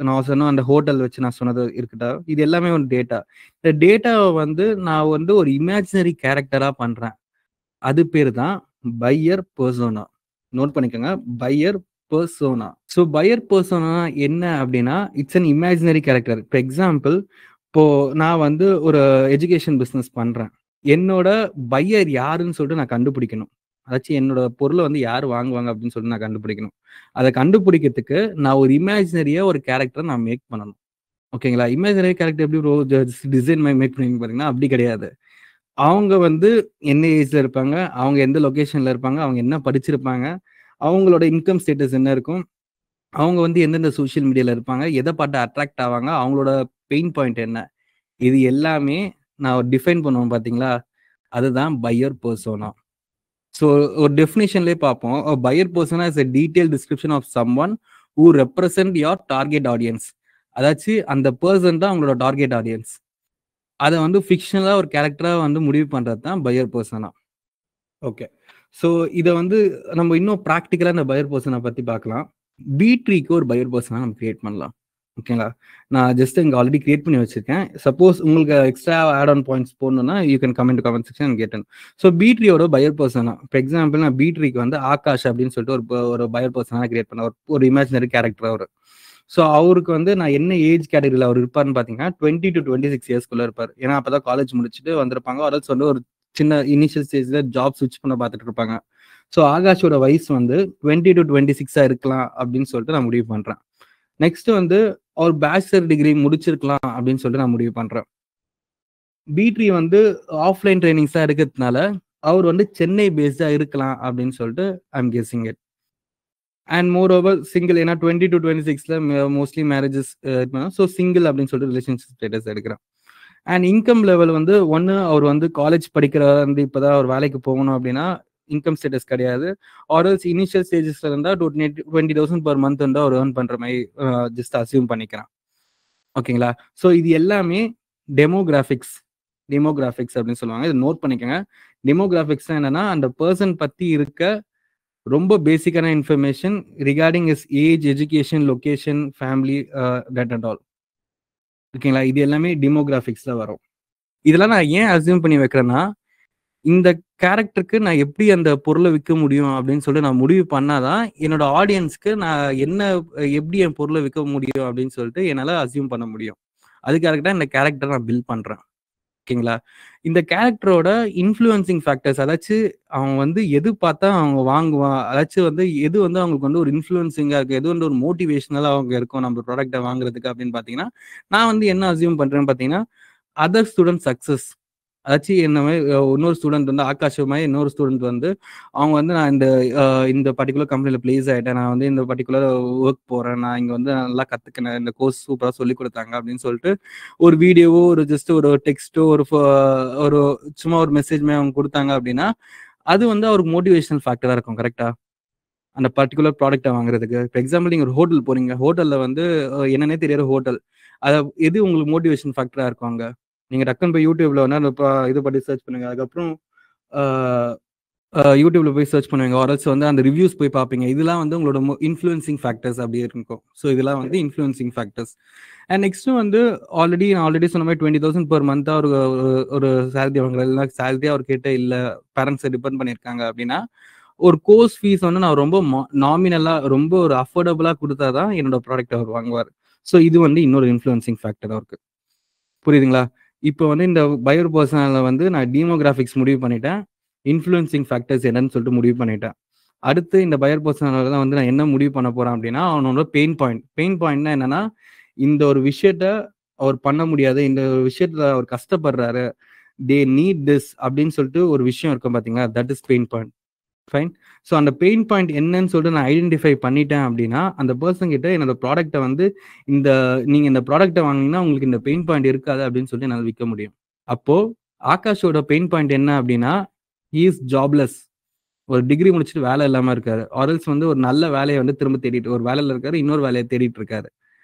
நான் சொன்ன அந்த ஹோட்டல் வச்சு நான் சொன்னது இருக்கட்டா, இது எல்லாமே ஒரு டேட்டா. இந்த டேட்டாவை வந்து நான் வந்து ஒரு இமேஜினரி கேரக்டரா பண்றேன். அது பேர் தான் பையர் பெர்சோனா. நோட் பண்ணிக்கோங்க, buyer persona. So buyer persona என்ன அப்படின்னா இட்ஸ் அன் இமேஜினரி கேரக்டர். இப்போ எக்ஸாம்பிள், இப்போ நான் வந்து ஒரு எஜுகேஷன் பிஸ்னஸ் பண்றேன். என்னோட பையர் யாருன்னு சொல்லிட்டு நான் கண்டுபிடிக்கணும். அதாச்சும் என்னோட பொருளை வந்து யார் வாங்குவாங்க அப்படின்னு சொல்லிட்டு நான் கண்டுபிடிக்கணும். அதை கண்டுபிடிக்கிறதுக்கு நான் ஒரு இமேஜினரியா ஒரு கேரக்டரை நான் மேக் பண்ணணும். ஓகேங்களா? இமேஜினரி கேரக்டர் எப்படி ப்ரோ டிசைன் மேக் பண்ணுவீங்க பாத்தீங்கன்னா, அப்படி கிடையாது. அவங்க வந்து என்ன ஏஜ்ல இருப்பாங்க, அவங்க எந்த லொகேஷன்ல இருப்பாங்க, அவங்க என்ன படிச்சிருப்பாங்க, அவங்களோட இன்கம் ஸ்டேட்டஸ் என்ன இருக்கும், அவங்க வந்து எந்தெந்த சோசியல் மீடியால இருப்பாங்க, எத பார்த்து அட்ராக்ட் ஆவாங்க, அவங்களோட பெயின் பாயிண்ட் என்ன? இது எல்லாமே நான் டிஃபைன் பண்ணுவேன் பாத்தீங்களா? அதுதான் பையர் பெர்சோனா. ஸோ ஒரு டெஃபினிஷன்லயே பார்ப்போம். Buyer persona is a detail description of someone who represent your target audience. அதாச்சு அந்த பெர்சன் தான் உங்களோட டார்கெட் ஆடியன்ஸ். அத வந்து ஃபிக்ஷனலா ஒரு கேரக்டரா வந்து முடிவு பண்றது தான் பையர் பெர்சோனா. ஓகே. ஸோ இத வந்து நம்ம இன்னும் பிராக்டிகலா இந்த பையர் பெர்சனா பத்தி பார்க்கலாம். பி ட்ரீக்கு ஒரு பையர் பெர்சனா நம்ம கிரியேட் பண்ணலாம். ஓகேங்களா? நான் ஜஸ்ட் இங்க ஆல்ரெடி கிரியேட் பண்ணி வச்சிருக்கேன். சப்போஸ் உங்களுக்கு எக்ஸ்ட்ரா ஆட் ஆன் பாயிண்ட்ஸ் போடணும்னா you can comment section and get in. So B ட்ரீயோட பையர் பெர்சனா ஃபார் எக்ஸாம்பிள் நான் பி ட்ரீக்கு வந்து ஆகாஷ் அப்படின்னு சொல்லிட்டு ஒரு பையர் பெர்சனா கிரியேட் பண்ண ஒரு இமேஜினரி கேரக்டர் அவரு. ஸோ அவருக்கு வந்து நான் என்ன ஏஜ் கேட்டகரியில் அவர் இருப்பாருன்னு பார்த்தீங்கன்னா 20 to 26 இயர்ஸ்க்குள்ள இருப்பார். ஏன்னா அப்பதான் காலேஜ் முடிச்சுட்டு வந்திருப்பாங்க. அதற்கு வந்து ஒரு சின்ன இனிஷியல் ஸ்டேஜ்ல ஜாப் ஸ்விட்ச் பண்ண பார்த்துட்டு இருப்பாங்க. ஸோ ஆகாஷோட வயசு வந்து 20 to 26 இருக்கலாம் அப்படின்னு சொல்லிட்டு நான் முடிவு பண்றேன். நெக்ஸ்ட் வந்து அவர் பேச்சுலர் டிகிரி முடிச்சிருக்கலாம் அப்படின்னு சொல்லிட்டு நான் முடிவு பண்றேன். பி3 வந்து ஆஃப்லைன் ட்ரைனிங்ஸா இருக்கிறதுனால அவர் வந்து சென்னை பேஸ்டா இருக்கலாம் அப்படின்னு சொல்லிட்டு I'm guessing it. And moreover single, ஏன்னா 20 to 26ல மோஸ்ட்லி மேரேஜஸ் ஸோ சிங்கிள் அப்படின்னு சொல்லிட்டு ரிலேஷன்ஷிப் ஸ்டேட்டஸ் எடுக்கிறேன். அண்ட் இன்கம் லெவல் வந்து ஒன்று அவர் வந்து காலேஜ் படிக்கிற வந்து இப்போதான் அவர் வேலைக்கு போகணும் அப்படின்னா இன்கம் ஸ்டேட்டஸ் கிடையாது. ஆர்எல்ஸ் இனிஷியல் ஸ்டேஜஸ்ல இருந்தா 20,000 per month வந்து அவர் ஏர்ன் பண்ற மாதிரி ஜஸ்ட் அசியூம் பண்ணிக்கிறேன். ஓகேங்களா? ஸோ இது எல்லாமே டெமோகிராஃபிக்ஸ் அப்படின்னு சொல்லுவாங்க. இதை நோட் பண்ணிக்கோங்க. டெமோகிராஃபிக்ஸ் என்னன்னா அந்த பர்சன் பத்தி இருக்க ரொம்ப பேசிக்கான information regarding is age, education, location, family, that and all. ஓகேங்களா? இது எல்லாமே டெமோகிராஃபிக்ஸ்ல வரும். இதெல்லாம் நான் ஏன் அசியூம் பண்ணி வைக்கிறேன்னா, இந்த கேரக்டருக்கு நான் எப்படி அந்த பொருளை விற்க முடியும் அப்படின்னு சொல்லிட்டு நான் முடிவு பண்ணாதான் என்னோட ஆடியன்ஸ்க்கு நான் எப்படி என் பொருளை விற்க முடியும் அப்படின்னு சொல்லிட்டு என்னால அசியூம் பண்ண முடியும். அதுக்காக தான் இந்த கேரக்டரை நான் பில்ட் பண்றேன். ஓகேங்களா? இந்த கேரக்டரோட இன்ஃப்ளூயன்சிங் ஃபேக்டர்ஸ், அதாச்சும் அவன் வந்து எது பார்த்தா அவங்க வாங்குவான், அதாச்சும் வந்து எது வந்து அவங்களுக்கு வந்து ஒரு இன்ஃப்ளூயன்சிங்கா இருக்கு, எது வந்து ஒரு மோட்டிவேஷனலா அவங்க இருக்கும் நம்ம ப்ராடக்ட்டை வாங்குறதுக்கு அப்படின்னு பார்த்தீங்கன்னா, நான் வந்து என்ன அசியூம் பண்றேன்னு பார்த்தீங்கன்னா, அதர் ஸ்டூடெண்ட் சக்சஸ். அதாச்சும் என்ன மாதிரி இன்னொரு ஸ்டூடெண்ட் வந்து ஆகாஷ் மாதிரி இன்னொரு ஸ்டூடெண்ட் வந்து அவங்க வந்து நான் இந்த பர்டிகுலர் கம்பெனியில் பிளேஸ் ஆகிட்டேன், நான் வந்து இந்த பர்டிகுலர் ஒர்க் போகிறேன், நான் இங்கே வந்து நல்லா கற்றுக்கினேன், இந்த கோர்ஸ் சூப்பராக சொல்லி கொடுத்தாங்க அப்படின்னு சொல்லிட்டு ஒரு வீடியோவோ ஒரு ஜஸ்ட் ஒரு டெக்ஸ்ட்டோ ஒரு சும்மா ஒரு மெசேஜ்மே அவங்க கொடுத்தாங்க அப்படின்னா அது வந்து அவருக்கு மோட்டிவேஷனல் ஃபேக்டராக இருக்கும். கரெக்டாக அந்த பர்டிகுலர் ப்ராடக்ட்டை வாங்குறதுக்கு. இப்போ எக்ஸாம்பிள் நீங்கள் ஒரு ஹோட்டல் போறீங்க, ஹோட்டலில் வந்து என்னன்னே தெரியாத ஹோட்டல், அதை எது உங்களுக்கு மோட்டிவேஷன் ஃபேக்டராக இருக்கும் அங்கே? நீங்க டக்குன்னு போய் யூடியூப்ல வந்து இது பத்தி சர்ச் பண்ணுங்க. அதுக்கப்புறம் யூடியூப்ல போய் சர்ச் பண்ணுவீங்க. ஆர்எல்ஸ் வந்து அந்த ரிவ்யூஸ் போய் பார்ப்பீங்க. இதெல்லாம் வந்து உங்களோட இன்ஃப்ளூயன்சிங் ஃபேக்டர்ஸ் அப்படியே இருக்கும். ஸோ இதெல்லாம் வந்து இன்ஃப்ளூயன்சிங் ஃபேக்டர்ஸ். அண்ட் நெக்ஸ்ட் வந்து நான் ஆல்ரெடி சொன்ன மாதிரி 20,000 per month ஒரு சேலரி வாங்குறது, இல்லை சேலரி அவர் கிட்ட இல்லை பேரண்ட்ஸை டிபெண்ட் பண்ணியிருக்காங்க அப்படின்னா ஒரு கோர்ஸ் ஃபீஸ் வந்து நான் ரொம்ப நாமினலா ரொம்ப ஒரு அஃபோர்டபுளா கொடுத்தாதான் என்னோட ப்ராடக்ட் அவர் வாங்குவார். ஸோ இது வந்து இன்னொரு இன்ஃப்ளூயன்சிங் ஃபேக்டர் அவருக்கு. புரியுதுங்களா? இப்போ வந்து இந்த பையர் பர்சனல்ல வந்து நான் டீமோகிராஃபிக்ஸ் முடிவு பண்ணிட்டேன், இன்ஃப்ளூயன்சிங் ஃபேக்டர்ஸ் என்னன்னு சொல்லிட்டு முடிவு பண்ணிட்டேன். அடுத்து இந்த பையர் பர்சனல்ல தான் வந்து நான் என்ன முடிவு பண்ண போறேன் அப்படின்னா அவனோட பெயின் பாயிண்ட்னா என்னன்னா இந்த ஒரு விஷயத்த அவர் பண்ண முடியாது, இந்த ஒரு விஷயத்துல அவர் கஷ்டப்படுறாரு, தே நீட் திஸ் அப்படின்னு சொல்லிட்டு ஒரு விஷயம் இருக்கும் பாத்தீங்களா, that is pain point. Fine. So அந்த பெயின் பாயிண்ட் என்னன்னு சொல்லிட்டு நான் ஐடென்டிஃபை பண்ணிட்டேன் அப்படின்னா அந்த பர்சன் கிட்ட என்னோட ப்ராடக்ட்டை வந்து நீங்க இந்த ப்ராடக்ட்டை வாங்கினீங்கன்னா உங்களுக்கு இந்த பெயின் பாயிண்ட் இருக்காது அப்படின்னு சொல்லிட்டு என்னால் விற்க முடியும். அப்போ ஆகாஷோட பெயின் பாயிண்ட் என்ன அப்படின்னா ஹி இஸ் ஜாப்லெஸ். ஒரு டிகிரி முடிச்சுட்டு வேலை இல்லாம இருக்காரு. ஆர்எல்ஸ் வந்து ஒரு நல்ல வேலையை வந்து திரும்ப தேடிட்டு ஒரு வேலையில இருக்காரு, இன்னொரு வேலையை தேடிட்டு இருக்காரு.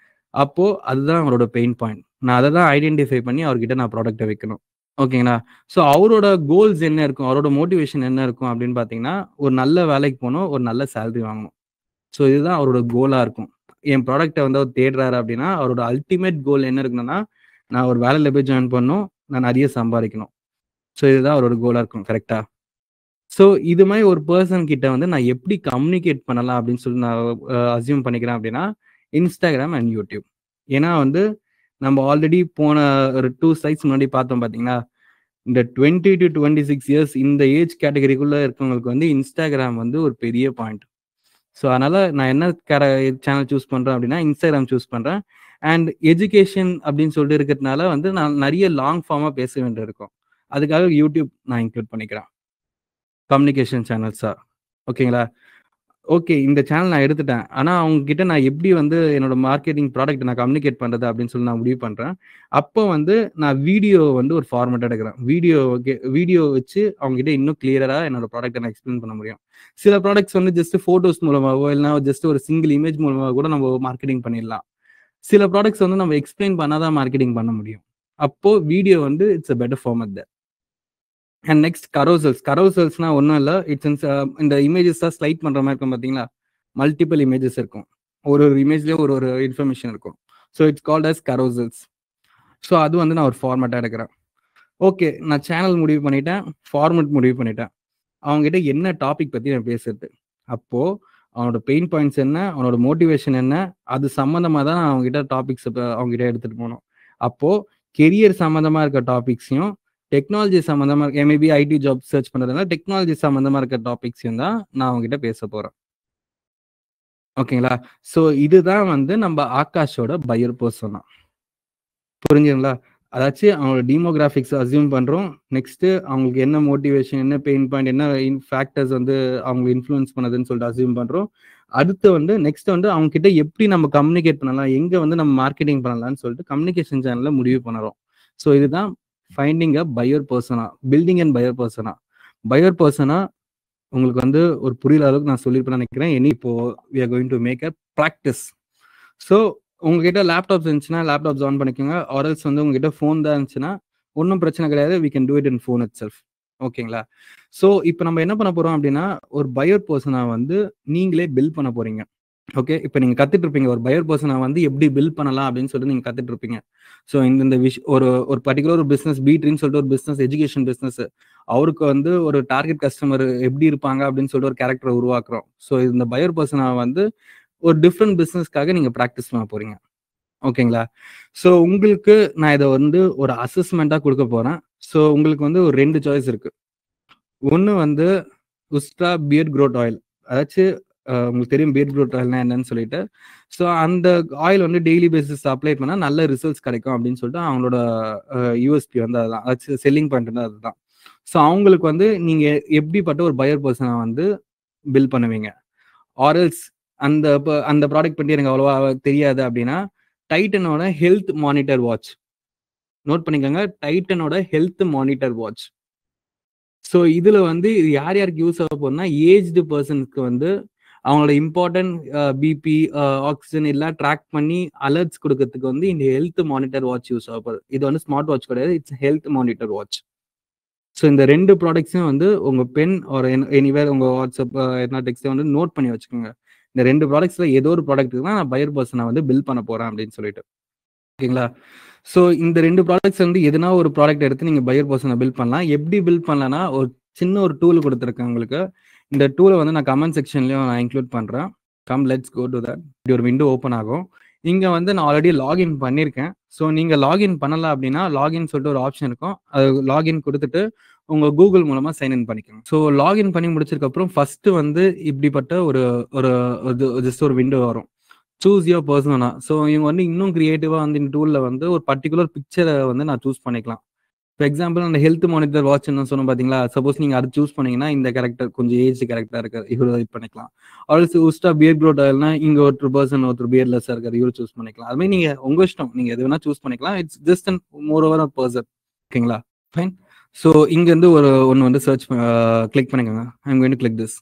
அப்போ அதுதான் அவரோட பெயின் பாயிண்ட். நான் அதை தான் ஐடென்டிஃபை பண்ணி அவர்கிட்ட நான் ப்ராடக்ட்டை வைக்கணும். ஓகேங்களா? ஸோ அவரோட கோல்ஸ் என்ன இருக்கும், அவரோட மோட்டிவேஷன் என்ன இருக்கும் அப்படின்னு பார்த்தீங்கன்னா ஒரு நல்ல வேலைக்கு போகணும், ஒரு நல்ல சேலரி வாங்கணும். ஸோ இதுதான் அவரோட கோலா இருக்கும். என் ப்ராடக்ட்டை வந்து அவர் தேடுறாரு அப்படின்னா அவரோட அல்டிமேட் கோல் என்ன இருக்குன்னா நான் ஒரு வேலையில போய் ஜாயின் பண்ணணும், நான் நிறைய சம்பாதிக்கணும். ஸோ இதுதான் அவரோட கோலா இருக்கும். கரெக்டா? ஸோ இது மாதிரி ஒரு பர்சன் கிட்ட வந்து நான் எப்படி கம்யூனிகேட் பண்ணலாம் அப்படின்னு சொல்லி நான் அசியூம் பண்ணிக்கிறேன் அப்படின்னா இன்ஸ்டாகிராம் அண்ட் யூடியூப். ஏன்னா வந்து நம்ம ஆல்ரெடி போன ஒரு 2 slides முன்னாடி பார்த்தோம் பார்த்தீங்களா, இந்த 20 to 26 இயர்ஸ் இந்த ஏஜ் கேட்டகரிக்குள்ள இருக்கவங்களுக்கு வந்து இன்ஸ்டாகிராம் வந்து ஒரு பெரிய பாயிண்ட். ஸோ அதனால நான் என்ன சேனல் சூஸ் பண்றேன் அப்படின்னா இன்ஸ்டாகிராம் சூஸ் பண்றேன். அண்ட் எஜுகேஷன் அப்படின்னு சொல்லிட்டு இருக்கிறதுனால வந்து நான் நிறைய லாங் ஃபார்மாக பேச வேண்டியிருக்கும். அதுக்காக யூடியூப் நான் இன்க்ளூட் பண்ணிக்கிறேன் கம்யூனிகேஷன் சேனல்ஸா. ஓகேங்களா? ஓகே, இந்த சேனல் நான் எடுத்துட்டேன். ஆனால் அவங்க கிட்ட நான் எப்படி வந்து என்னோட மார்க்கெட்டிங் ப்ராடக்ட் நான் கம்யூனிகேட் பண்ணுறது அப்படின்னு சொல்லி நான் முடிவு பண்ணுறேன். அப்போ வந்து நான் வீடியோ வந்து ஒரு ஃபார்மேட் எடுக்கிறேன். வீடியோ வச்சு அவங்க கிட்ட இன்னும் கிளியராக என்னோட ப்ராடக்ட்டை நான் எக்ஸ்பிளைன் பண்ண முடியும். சில ப்ராடக்ட்ஸ் வந்து ஜஸ்ட் ஃபோட்டோஸ் மூலமாகவோ இல்லைனா ஜஸ்ட் ஒரு சிங்கிள் இமேஜ் மூலமாக கூட நம்ம மார்க்கெட்டிங் பண்ணிடலாம். சில ப்ராடக்ட்ஸ் வந்து நம்ம எக்ஸ்பிளைன் பண்ணாதான் மார்க்கெட்டிங் பண்ண முடியும். அப்போ வீடியோ வந்து it's a better format there. And next கரோசல்ஸ்னா ஒன்றும் இல்லை, இட்ஸ் இந்த இமேஜஸ் தான் ஸ்லைட் பண்ணுற மாதிரி இருக்கும் பார்த்தீங்களா, மல்டிபிள் இமேஜஸ் இருக்கும், ஒரு இமேஜ்லேயே ஒரு இன்ஃபர்மேஷன் இருக்கும். So it's called as carousels. So அது வந்து நான் ஒரு ஃபார்மேட்டாக எடுக்கிறேன். ஓகே, நான் சேனல் முடிவு பண்ணிட்டேன், ஃபார்மேட் முடிவு பண்ணிட்டேன். அவங்ககிட்ட என்ன டாபிக் பற்றி நான் பேசுறது, அப்போது அவனோட பெயின் பாயிண்ட்ஸ் என்ன, அவனோட மோட்டிவேஷன் என்ன, அது சம்மந்தமாக தான் நான் அவங்ககிட்ட டாபிக்ஸ் அவங்ககிட்ட எடுத்துகிட்டு போகணும். அப்போது கெரியர் சம்மந்தமாக இருக்க டாபிக்ஸையும் டெக்னாலஜி சம்மந்தமாக இருக்க மேபி ஐடி ஜாப் சர்ச் பண்ணுறதுனால டெக்னாலஜி சம்மந்தமாக இருக்க டாபிக்ஸையும் தான் நான் அவங்ககிட்ட பேச போகிறேன். ஓகேங்களா? ஸோ இதுதான் வந்து நம்ம ஆகாஷோட பையர் பர்சனா. புரிஞ்சுங்களா? அதாச்சும் அவங்களோட டீமோகிராஃபிக்ஸ் அசியூம் பண்ணுறோம். நெக்ஸ்ட்டு அவங்களுக்கு என்ன மோட்டிவேஷன், என்ன பெயின் பாயிண்ட், என்ன ஃபேக்டர்ஸ் வந்து அவங்க இன்ஃப்ளூயன்ஸ் பண்ணதுன்னு சொல்லிட்டு அசியூம் பண்ணுறோம். அடுத்து வந்து நெக்ஸ்ட் வந்து அவங்க கிட்ட எப்படி நம்ம கம்யூனிகேட் பண்ணலாம், எங்கே வந்து நம்ம மார்க்கெட்டிங் பண்ணலாம்னு சொல்லிட்டு கம்யூனிகேஷன் சேனலில் முடிவு பண்ணுறோம். ஸோ இதுதான் finding a buyer persona, building and buyer persona. Buyer persona உங்களுக்கு வந்து ஒரு புரியுற அளவுக்கு நான் சொல்லியிருப்பேன் நினைக்கிறேன். இப்போ we are going to make a practice. So உங்ககிட்ட லேப்டாப்ஸ் இருந்துச்சுன்னா லேப்டாப்ஸ் ஆன் பண்ணிக்கோங்க. ஆர்எல்ஸ் வந்து உங்ககிட்ட ஃபோன் தான் இருந்துச்சுன்னா ஒன்றும் பிரச்சனை கிடையாது, we can do it in phone itself. ஓகேங்களா? ஸோ இப்போ நம்ம என்ன பண்ண போறோம் அப்படின்னா, ஒரு பையர் பர்சனா வந்து நீங்களே பில்ட் பண்ண போறீங்க. ஓகே, இப்போ நீங்க கத்துட்டு இருப்பீங்க ஒரு பையர் பர்சனை வந்து எப்படி பில்ட் பண்ணலாம் அப்படின்னு சொல்லிட்டு நீங்க கத்துட்டு இருப்பீங்க. ஸோ இந்த ஒரு பர்டிகுலர் ஒரு பிசினஸ் பீட்ரின்னு சொல்லிட்டு ஒரு பிசினஸ், எஜுகேஷன் பிசினஸ், அவருக்கு வந்து ஒரு டார்கெட் கஸ்டமர் எப்படி இருப்பாங்க அப்படின்னு சொல்லிட்டு ஒரு கேரக்டரை உருவாக்குறோம். ஸோ இந்த பையர் பர்சனை வந்து ஒரு டிஃப்ரெண்ட் பிசினஸ்க்காக நீங்க ப்ராக்டிஸ் பண்ண போறீங்க. ஓகேங்களா? ஸோ உங்களுக்கு நான் இதை வந்து ஒரு அசஸ்மெண்டா கொடுக்க போறேன். ஸோ உங்களுக்கு வந்து ஒரு 2 சாய்ஸ் இருக்கு. ஒன்று வந்து உஸ்ட்ரா பியர்ட் க்ரோத் ஆயில், அதாச்சும் உங்களுக்கு தெரியும் பியர்ட் க்ரோத் ஆயில்னா என்னன்னு சொல்லிட்டு. ஸோ அந்த ஆயில் வந்து டெய்லி பேசிஸ் அப்ளை பண்ணால் நல்ல ரிசல்ட்ஸ் கிடைக்கும் அப்படின்னு சொல்லிட்டு அவங்களோட யூஎஸ்பி வந்து அதுதான், அதாச்சும் செல்லிங் பாயிண்ட் வந்து அதுதான். ஸோ அவங்களுக்கு வந்து நீங்க எப்படிப்பட்ட ஒரு பையர் பர்சனை வந்து பில்ட் பண்ணுவீங்க. ஆர்எல்ஸ் அந்த ப்ராடக்ட் பற்றி எனக்கு அவ்வளோவா தெரியாது அப்படின்னா டைட்டனோட ஹெல்த் மானிட்டர் வாட்ச் நோட் பண்ணிக்கோங்க, டைட்டனோட ஹெல்த் மானிட்டர் வாட்ச். ஸோ இதுல வந்து இது யார் யாருக்கு யூஸ் ஆக போகுதுன்னா, ஏஜ்டு பர்சனுக்கு வந்து அவங்களோட இம்பார்ட்டன்ட் பிபி, ஆக்சிஜன் எல்லாம் ட்ராக் பண்ணி அலர்ட்ஸ் கொடுக்கறதுக்கு வந்து இந்த ஹெல்த் மானிட்டர் வாட்ச் யூஸ் ஆக போகுது. இது வந்து ஸ்மார்ட் வாட்ச் கிடையாது, it's health monitor watch. So இந்த 2 ப்ராடக்ட்ஸும் வந்து உங்க பென் ஒரு எனிவேர் உங்க வாட்ஸ்அப் என்ன டெக்ஸ்ட்டை வந்து நோட் பண்ணி வச்சுக்கோங்க. இந்த 2 ப்ராடக்ட்ஸ்ல ஏதோ ஒரு ப்ராடக்ட் தான் நான் பையர் பர்சனை வந்து பில்ட் பண்ண போறேன் அப்படின்னு சொல்லிட்டு. ஓகேங்களா? ஸோ இந்த 2 ப்ராடக்ட்ஸ் வந்து எதுனா ஒரு ப்ராடக்ட் எடுத்து நீங்க பையர் பர்சனை பில்ட் பண்ணலாம். எப்படி பில்ட் பண்ணலாம்னா, ஒரு சின்ன ஒரு டூல் கொடுத்துருக்கேன் உங்களுக்கு. இந்த டூலை வந்து நான் கமெண்ட் செக்ஷன்லயும் நான் இன்க்ளூட் பண்றேன். Let's go to that. இப்படி ஒரு விண்டோ ஓப்பன் ஆகும். இங்க வந்து நான் ஆல்ரெடி லாகின் பண்ணியிருக்கேன். ஸோ நீங்க லாகின் பண்ணல அப்படின்னா லாகின் சொல்லிட்டு ஒரு ஆப்ஷன் இருக்கும். அது லாகின் கொடுத்துட்டு உங்க கூகுள் மூலமா சைன்இன் பண்ணிக்கோங்க. ஸோ லாகின் பண்ணி முடிச்சதுக்கு அப்புறம் ஃபர்ஸ்ட் வந்து இப்படிப்பட்ட ஒரு ஜஸ்ட் ஒரு விண்டோ வரும். சூஸ் யுவர் பர்சனா. ஸோ இவங்க வந்து இன்னும் கிரியேட்டிவா வந்து இந்த டூல்ல வந்து ஒரு பர்டிகுலர் பிக்சரை வந்து நான் சூஸ் பண்ணிக்கலாம். ஃபார் எக்ஸாம்பிள் அந்த ஹெல்த் மானிட்டர் வாட்ச் சொன்னோம் பாத்தீங்களா, சப்போஸ் நீங்க அது சூஸ் பண்ணீங்கன்னா இந்த கேரக்டர் கொஞ்சம் ஏஜ் கேரக்டரா இருக்காரு, இவரு இது பண்ணிக்கலாம். ஆல்சோ உஸ்டா பியர் க்ரோத் ஆயில்னா இங்க ஒருத்தர் பர்சன் ஒருத்தர் பியர்லெஸ்ஸா இருக்காரு, இவரு சூஸ் பண்ணிக்கலாம். அது மாதிரி நீங்க உங்க இஷ்டம், நீங்க எது வேணா சூஸ் பண்ணிக்கலாம். It's just and more over a person. ஓகேங்களா? ஃபைன். ஸோ இங்க இருந்து ஒன்று வந்து சர்ச் கிளிக் பண்ணிக்கோங்க. I'm going to click this.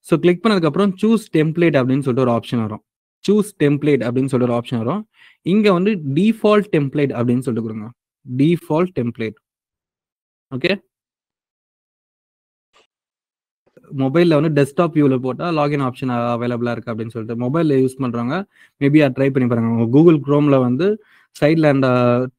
So click பண்ணதுக்கு அப்புறம் சூஸ் டெம்ப்ளேட் அப்படின்னு சொல்லிட்டு ஒரு ஆப்ஷன் வரும். சூஸ் டெம்ப்ளேட் அப்படின்னு சொல்லிட்டு ஒரு ஆப்ஷன் வரும். இங்க வந்து டிஃபால்ட் டெம்ப்ளேட் அப்படின்னு சொல்லிட்டு கொடுங்க. Default template. ஓகே, மொபைல்ல வந்து டெஸ்க்டாப் வியூல போட்டா லாகின் ஆப்ஷன் அவைலபிளா இருக்கு அப்படின்னு சொல்லிட்டு மொபைல்ல யூஸ் பண்றவங்க மேபி அதை ட்ரை பண்ணி பாருங்க. உங்க கூகுள் குரோம்ல வந்து சைட்ல அந்த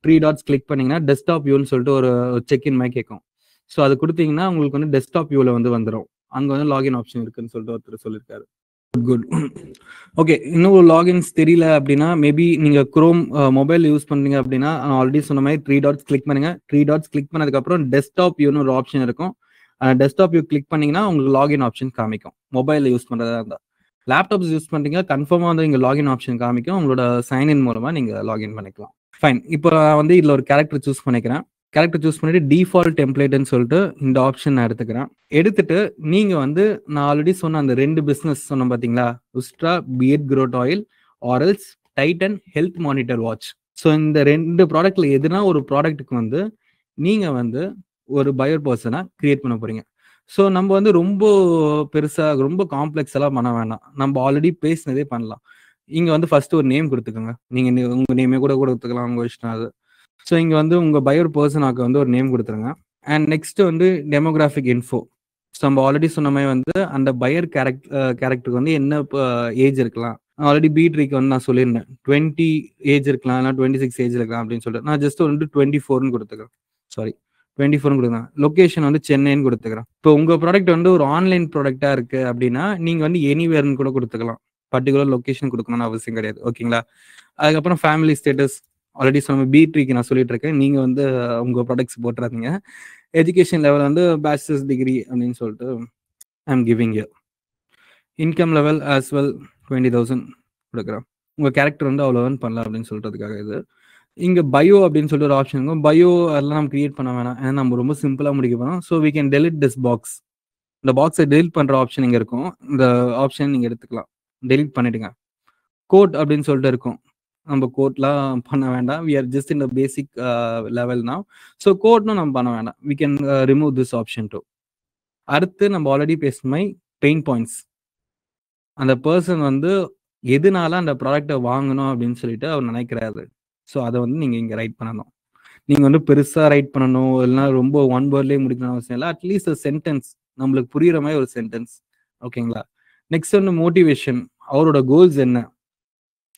3 டாட்ஸ் கிளிக் பண்ணீங்கன்னா டெஸ்க்டாப் வியூன்னு சொல்லிட்டு ஒரு செக்இன் மாதிரி கேட்கும். ஸோ அது கொடுத்தீங்கன்னா உங்களுக்கு வந்து டெஸ்க்டாப் வியூல வந்து வந்துடும். அங்க வந்து லாகின் ஆப்ஷன் இருக்குன்னு சொல்லிட்டு ஒருத்தர் சொல்லியிருக்காரு. குட். ஓகே, இன்னும் லாகின்ஸ் தெரியல அப்படின்னா மேபி நீங்க குரோம் மொபைல் யூஸ் பண்றீங்க அப்படின்னா ஆல்ரெடி சொன்ன மாதிரி 3 டாட்ஸ் கிளிக் பண்ணுங்க. 3 டாட்ஸ் கிளிக் பண்ணதுக்கு அப்புறம் டெஸ்க்டாப் வியூன்னு ஒரு ஆப்ஷன் இருக்கும். டெஸ்க்டாப் வியூ கிளிக் பண்ணீங்கன்னா உங்களுக்கு லாகின் ஆப்ஷன் காமிக்கும் மொபைல் யூஸ் பண்றதா இருந்தா. லேப்டாப்ஸ் யூஸ் பண்றீங்க கன்ஃபார்மா வந்து இங்க லாகின் ஆப்ஷன் காமிக்கும். உங்களோட சைன்இன் மூலமா நீங்க லாகின் பண்ணிக்கலாம். ஃபைன். இப்போ நான் வந்து இதுல ஒரு கேரக்டர் சூஸ் பண்ணிக்கிறேன். கேரக்டர் சூஸ் பண்ணிட்டு டிஃபால்ட் டெம்ப்ளேட்னு சொல்லிட்டு இந்த ஆப்ஷன் நான் எடுத்துக்கிறேன். எடுத்துட்டு நீங்க வந்து நான் ஆல்ரெடி சொன்ன அந்த 2 பிசினஸ் சொன்னேன் பாத்தீங்களா, உஸ்ட்ரா பியர்ட் growth ஆயில் ஆரல்ஸ் Titan health monitor watch. So இந்த 2 ப்ராடக்ட்ல எதுனா ஒரு ப்ராடக்ட்டுக்கு வந்து நீங்க வந்து ஒரு பையர் பர்சனை கிரியேட் பண்ண போறீங்க. ஸோ நம்ம வந்து ரொம்ப பெருசா ரொம்ப காம்ப்ளெக்ஸ் எல்லாம் பண்ண வேண்டாம். நம்ம ஆல்ரெடி பேசினதே பண்ணலாம். இங்க வந்து ஃபர்ஸ்ட் ஒரு நேம் கொடுத்துக்கோங்க. நீங்க உங்க நேமே கூட கொடுத்துக்கலாம், உங்க இஷ்டம் அது. ஸோ இங்க வந்து உங்க பையர் பர்சனாக்கு வந்து ஒரு நேம் கொடுத்துருங்க. அண்ட் நெக்ஸ்ட் வந்து டெமோகிராஃபிக் இன்ஃபோ. ஸோ நம்ம ஆல்ரெடி சொன்ன மாதிரி வந்து அந்த பையர் கேரக்டருக்கு வந்து என்ன ஏஜ் இருக்கலாம். ஆல்ரெடி பீட்ரிக்கு வந்து நான் சொல்லியிருந்தேன் 20 ஏஜ் இருக்கலாம், இல்லை 26 ஏஜ் இருக்கலாம் அப்படின்னு சொல்லிட்டு நான் ஜஸ்ட் வந்து 24ன்னு கொடுத்துக்கிறேன். சாரி 24 கொடுக்குறேன். லொகேஷன் வந்து சென்னைன்னு கொடுத்துக்கிறேன். இப்போ உங்க ப்ராடக்ட் வந்து ஒரு ஆன்லைன் ப்ராடக்டா இருக்கு அப்படின்னா நீங்க வந்து எனிவேர்னு கூட கொடுத்துக்கலாம். பர்டிகுலர் லொகேஷன் கொடுக்கணும்னு அவசியம் கிடையாது. ஓகேங்களா? அதுக்கப்புறம் ஃபேமிலி ஸ்டேட்டஸ் ஆல்ரெடி சொன்ன பீட்ரிக்கு நான் சொல்லிட்டு இருக்கேன். நீங்க வந்து உங்க ப்ராடக்ட்ஸ் போட்டுறாதீங்க. எஜுகேஷன் லெவல் வந்து பேச்சுலர்ஸ் டிகிரி அப்படின்னு சொல்லிட்டு I am giving you. Income level as well 20,000 கொடுக்குறேன். உங்க கேரக்டர் வந்து அவ்வளோ ஏர்ன் பண்ணலாம் அப்படின்னு சொல்றதுக்காக இது. இங்க பயோ அப்படின்னு சொல்லிட்டு ஒரு ஆப்ஷன் இருக்கும். பயோ அதெல்லாம் நம்ம கிரியேட் பண்ண வேணாம். ஏன்னா நம்ம ரொம்ப சிம்பிளா முடிக்க போறோம். So we can delete this box. இந்த பாக்ஸை டெலிட் பண்ற ஆப்ஷன் இங்க இருக்கும். இந்த ஆப்ஷன் நீங்க எடுத்துக்கலாம். டெலிட் பண்ணிடுங்க. கோட் அப்படின்னு சொல்லிட்டு இருக்கும். நம்ம கோட்லாம் பண்ண வேண்டாம். We are just in the basic level now. So கோட்னும் நம்ம பண்ண வேண்டாம். We can remove this option too. அடுத்து நம்ம ஆல்ரெடி பேசின மாதிரி பெயின் பாயிண்ட்ஸ். அந்த பர்சன் வந்து எதனால அந்த ப்ராடக்டை வாங்கணும் அப்படின்னு சொல்லிட்டு அவர் நினைக்கிறாரு. ஸோ அதை வந்து நீங்க இங்க ரைட் பண்ணணும். நீங்க வந்து பெருசா ரைட் பண்ணணும், இல்லைன்னா ரொம்ப ஒன் வேர்ட்லயே முடிக்கணும் அவசியம் இல்லை. அட்லீஸ்ட் ஒரு சென்டென்ஸ் நம்மளுக்கு புரியுற மாதிரி ஒரு சென்டென்ஸ். ஓகேங்களா? நெக்ஸ்ட் வந்து மோட்டிவேஷன். அவரோட கோல்ஸ் என்ன,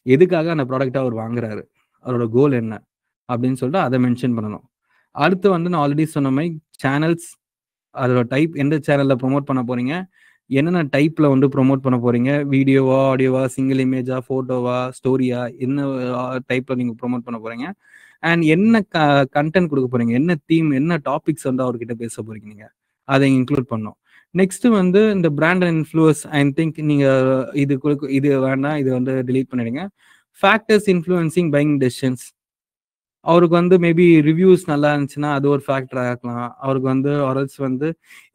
எதுக்காக அந்த ப்ராடக்டை அவர் வாங்குறாரு, அவரோட கோல் என்ன அப்படின்னு சொல்லிட்டு அதை மென்ஷன் பண்ணணும். அடுத்து வந்து நான் ஆல்ரெடி சொன்ன மாதிரி சேனல்ஸ், அதோட டைப், எந்த சேனல்ல ப்ரொமோட் பண்ண போறீங்க, என்னென்ன டைப்ல வந்து ப்ரொமோட் பண்ண போறீங்க, வீடியோவா, ஆடியோவா, சிங்கிள் இமேஜா, போட்டோவா, ஸ்டோரியா, என்ன டைப்ல நீங்க ப்ரொமோட் பண்ண போறீங்க, அண்ட் என்ன கண்டென்ட் கொடுக்க போறீங்க, என்ன தீம், என்ன டாபிக்ஸ் வந்து அவர்கிட்ட பேச போறீங்க, நீங்க அதை இன்க்ளூட் பண்ணணும். நெக்ஸ்ட் வந்து இந்த brand and influence. I think நீங்க இது வேண்டாம், இது வந்து delete பண்ணிடுங்க. Factors influencing buying decisions. அவருக்கு வந்து மேபி ரிவ்யூஸ் நல்லா இருந்துச்சுன்னா அது ஒரு ஃபேக்டரா இருக்கலாம். அவருக்கு வந்து ஆர்எல்ஸ் வந்து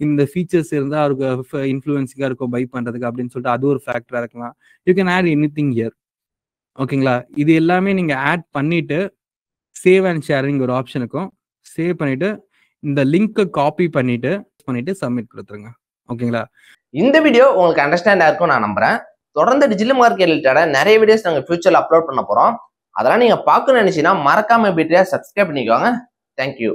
இந்த ஃபீச்சர்ஸ் இருந்தா அவருக்கு இன்ஃப்ளூயன்சிங்கா இருக்கும் பை பண்றதுக்கு அப்படின்னு சொல்லிட்டு அது ஒரு ஃபேக்டரா இருக்கலாம். You can add anything here. ஓகேங்களா? இது எல்லாமே நீங்க ஆட் பண்ணிட்டு சேவ் அண்ட் ஷேரிங் ஒரு ஆப்ஷன் இருக்கும். சேவ் பண்ணிட்டு இந்த லிங்கை காப்பி பண்ணிட்டு சப்மிட் கொடுத்துருங்க. ஓகேங்களா? இந்த வீடியோ உங்களுக்கு அண்டர்ஸ்டாண்ட் ஆயிருக்கும் நான் நம்புறேன். தொடர்ந்து டிஜிட்டல் மார்க்கெட் ரிலேட்டடா நிறைய வீடியோஸ் நாங்கள் ஃபியூச்சர்ல அப்லோட் பண்ண போறோம். அதெல்லாம் நீங்க பார்க்கணும்னு நினைச்சீங்கன்னா மறக்காம வீடியோ சப்ஸ்கிரைப் பண்ணிக்கோங்க. தேங்க்யூ.